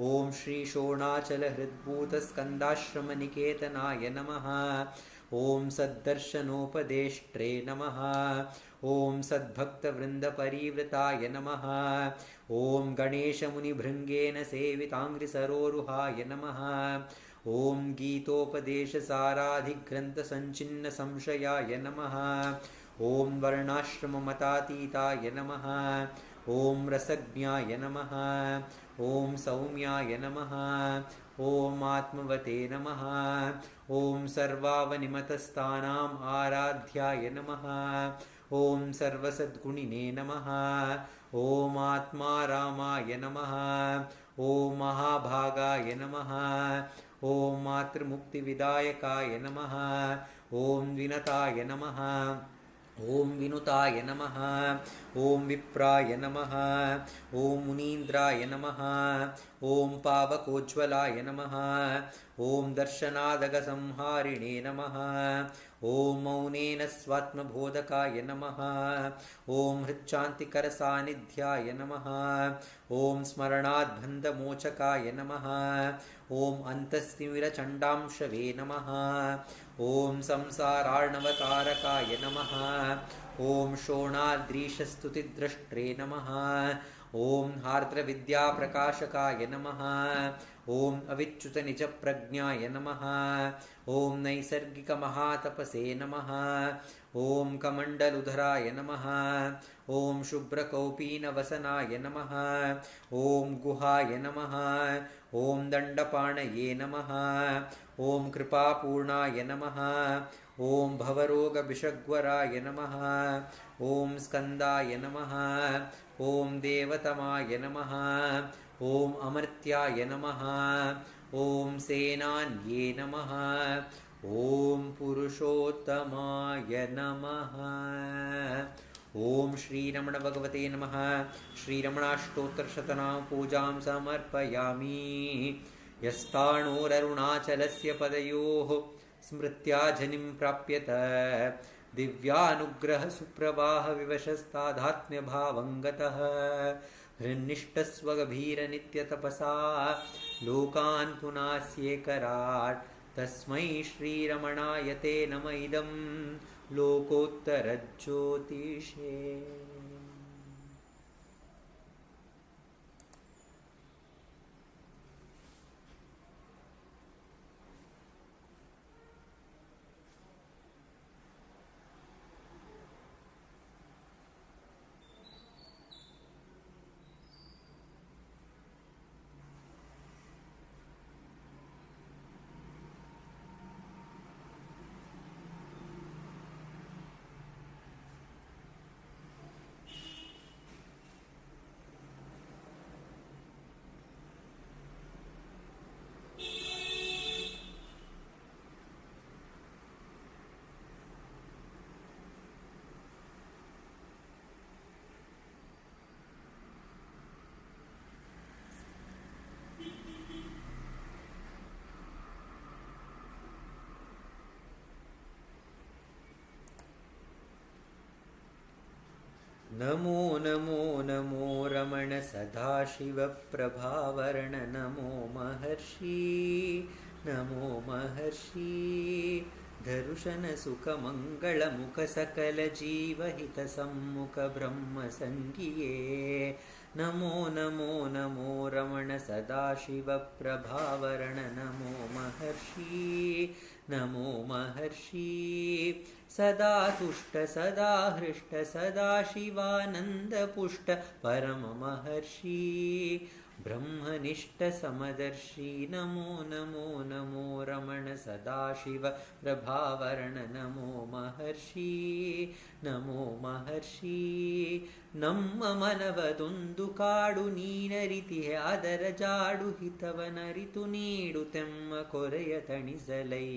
ॐ श्रीशोणाचलहृद्भूतस्कन्दाश्रमनिकेतनाय नमः। ॐ सद्दर्शनोपदेष्ट्रे नमः। ॐ सद्भक्तवृन्दपरिवृताय नमः। ॐ गणेशमुनिभृङ्गेन सेविताङ्घ्रिसरोरुहाय नमः। ॐ गीतोपदेशसाराधिग्रन्थसञ्चिन्नसंशयाय नमः। ॐ वर्णाश्रममतातीताय नमः। ॐ रसज्ञाय नमः। ॐ सौम्याय नमः। ॐ आत्मवते नमः। ॐ सर्वावनिमतस्थानाम् आराध्याय नमः। ॐ सर्वसद्गुणिने नमः। ॐ आत्मारामाय नमः। ॐ महाभागाय नमः। ॐ मातृमुक्तिविदायकाय नमः। ॐ विनताय नमः। ॐ विनुताय नमः। ॐ विप्राय नमः ॐ मुनीन्द्राय नमः ॐ पावकोज्ज्वलाय नमः ॐ दर्शनादगसंहारिणे नमः ॐ मौनेन स्वात्मबोधकाय नमः ॐ हृच्चान्तिकरसान्निध्याय नमः ॐ स्मरणाद्बन्धमोचकाय नमः ॐ अन्तस्तिमिरचण्डांशवे नमः ॐ संसारार्णवतारकाय नमः ॐ शोणाद्रीशस्तुतिद्रष्ट्रे नमः ॐ हार्द्रविद्याप्रकाशकाय नमः ॐ अविच्युतनिजप्रज्ञाय नमः ॐ नैसर्गिकमहातपसे नमः ॐ कमण्डलुधराय नमः ॐ शुभ्रकौपीनवसनाय नमः ॐ गुहाय नमः ॐ दण्डपाणये नमः ॐ कृपापूर्णाय नमः ॐ भवरोगविषग्वराय नमः ॐ स्कन्दाय नमः ॐ देवतमाय नमः ॐ अमर्त्याय नमः ॐ सेनान्ये नमः ॐ पुरुषोत्तमाय नमः ॐ श्रीरमण भगवते नमः श्रीरमणाष्टोत्तरशतनाम पूजां समर्पयामि यस्ताणोररुणाचलस्य पदयोः स्मृत्या जनिं प्राप्यत दिव्यानुग्रहसुप्रवाहविवशस्तादात्म्यभावं गतः हृन्निष्ठस्वगभीरनित्यतपसा लोकान् पुनास्येकराट् तस्मै श्रीरमणाय ते नम इदं लोकोत्तरज्योतिषे। नमो नमो नमो रमण सदाशिव प्रभावरण नमो महर्षि नमो महर्षि धरुषन सुख मंगल मुख सकल जीव हित सम्मुख ब्रह्म संगिये नमो नमो नमो रमण सदाशिव प्रभावरण नमो महर्षि नमो महर्षि सदा तुष्ट सदा हृष्ट सदा शिवानंद पुष्ट परम महर्षि ब्रह्मनिष्ठ समदर्शी नमो नमो नमो रमण सदाशिव प्रभावरण नमो महर्षि नमो महर्षि ನಮ್ಮ ಮನವದೊಂದು ಕಾಡು ನೀನರಿತಿಹೆ ಅದರ ಜಾಡು ಹಿತವನರಿತು ನೀಡು ತೆಮ್ಮ ಕೊರೆಯ ತಣಿಸಲೈ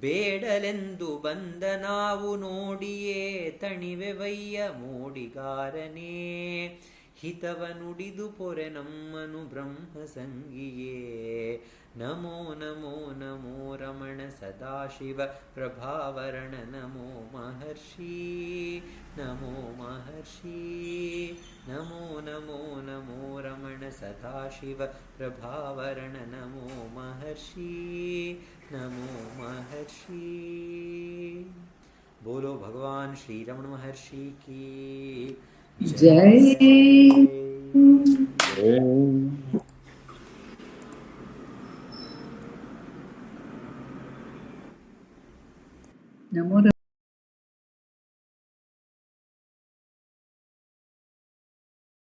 ಬೇಡಲೆಂದು ಬಂದ ನಾವು ನೋಡಿಯೇ ತಣಿವೆವಯ್ಯ ಮೋಡಿಗಾರನೇ ಹಿತವ ನುಡಿದು ಪೊರೆ ನಮ್ಮನು ಬ್ರಹ್ಮ ಸಂಗಿಯೇ ನಮೋ ನಮೋ ನಮೋ ರಮಣ ಸದಾಶಿವ ಪ್ರಭಾವರಣ ನಮೋ ಮಹರ್ಷಿ ನಮೋ ಮಹರ್ಷಿ ನಮೋ ನಮೋ ನಮೋ ರಮಣ ಸದಾಶಿವ ಪ್ರಭಾವರಣ ನಮೋ ಮಹರ್ಷಿ ನಮೋ ಮಹರ್ಷಿ बोलो भगवान श्री रमण महर्षि की जय। नमो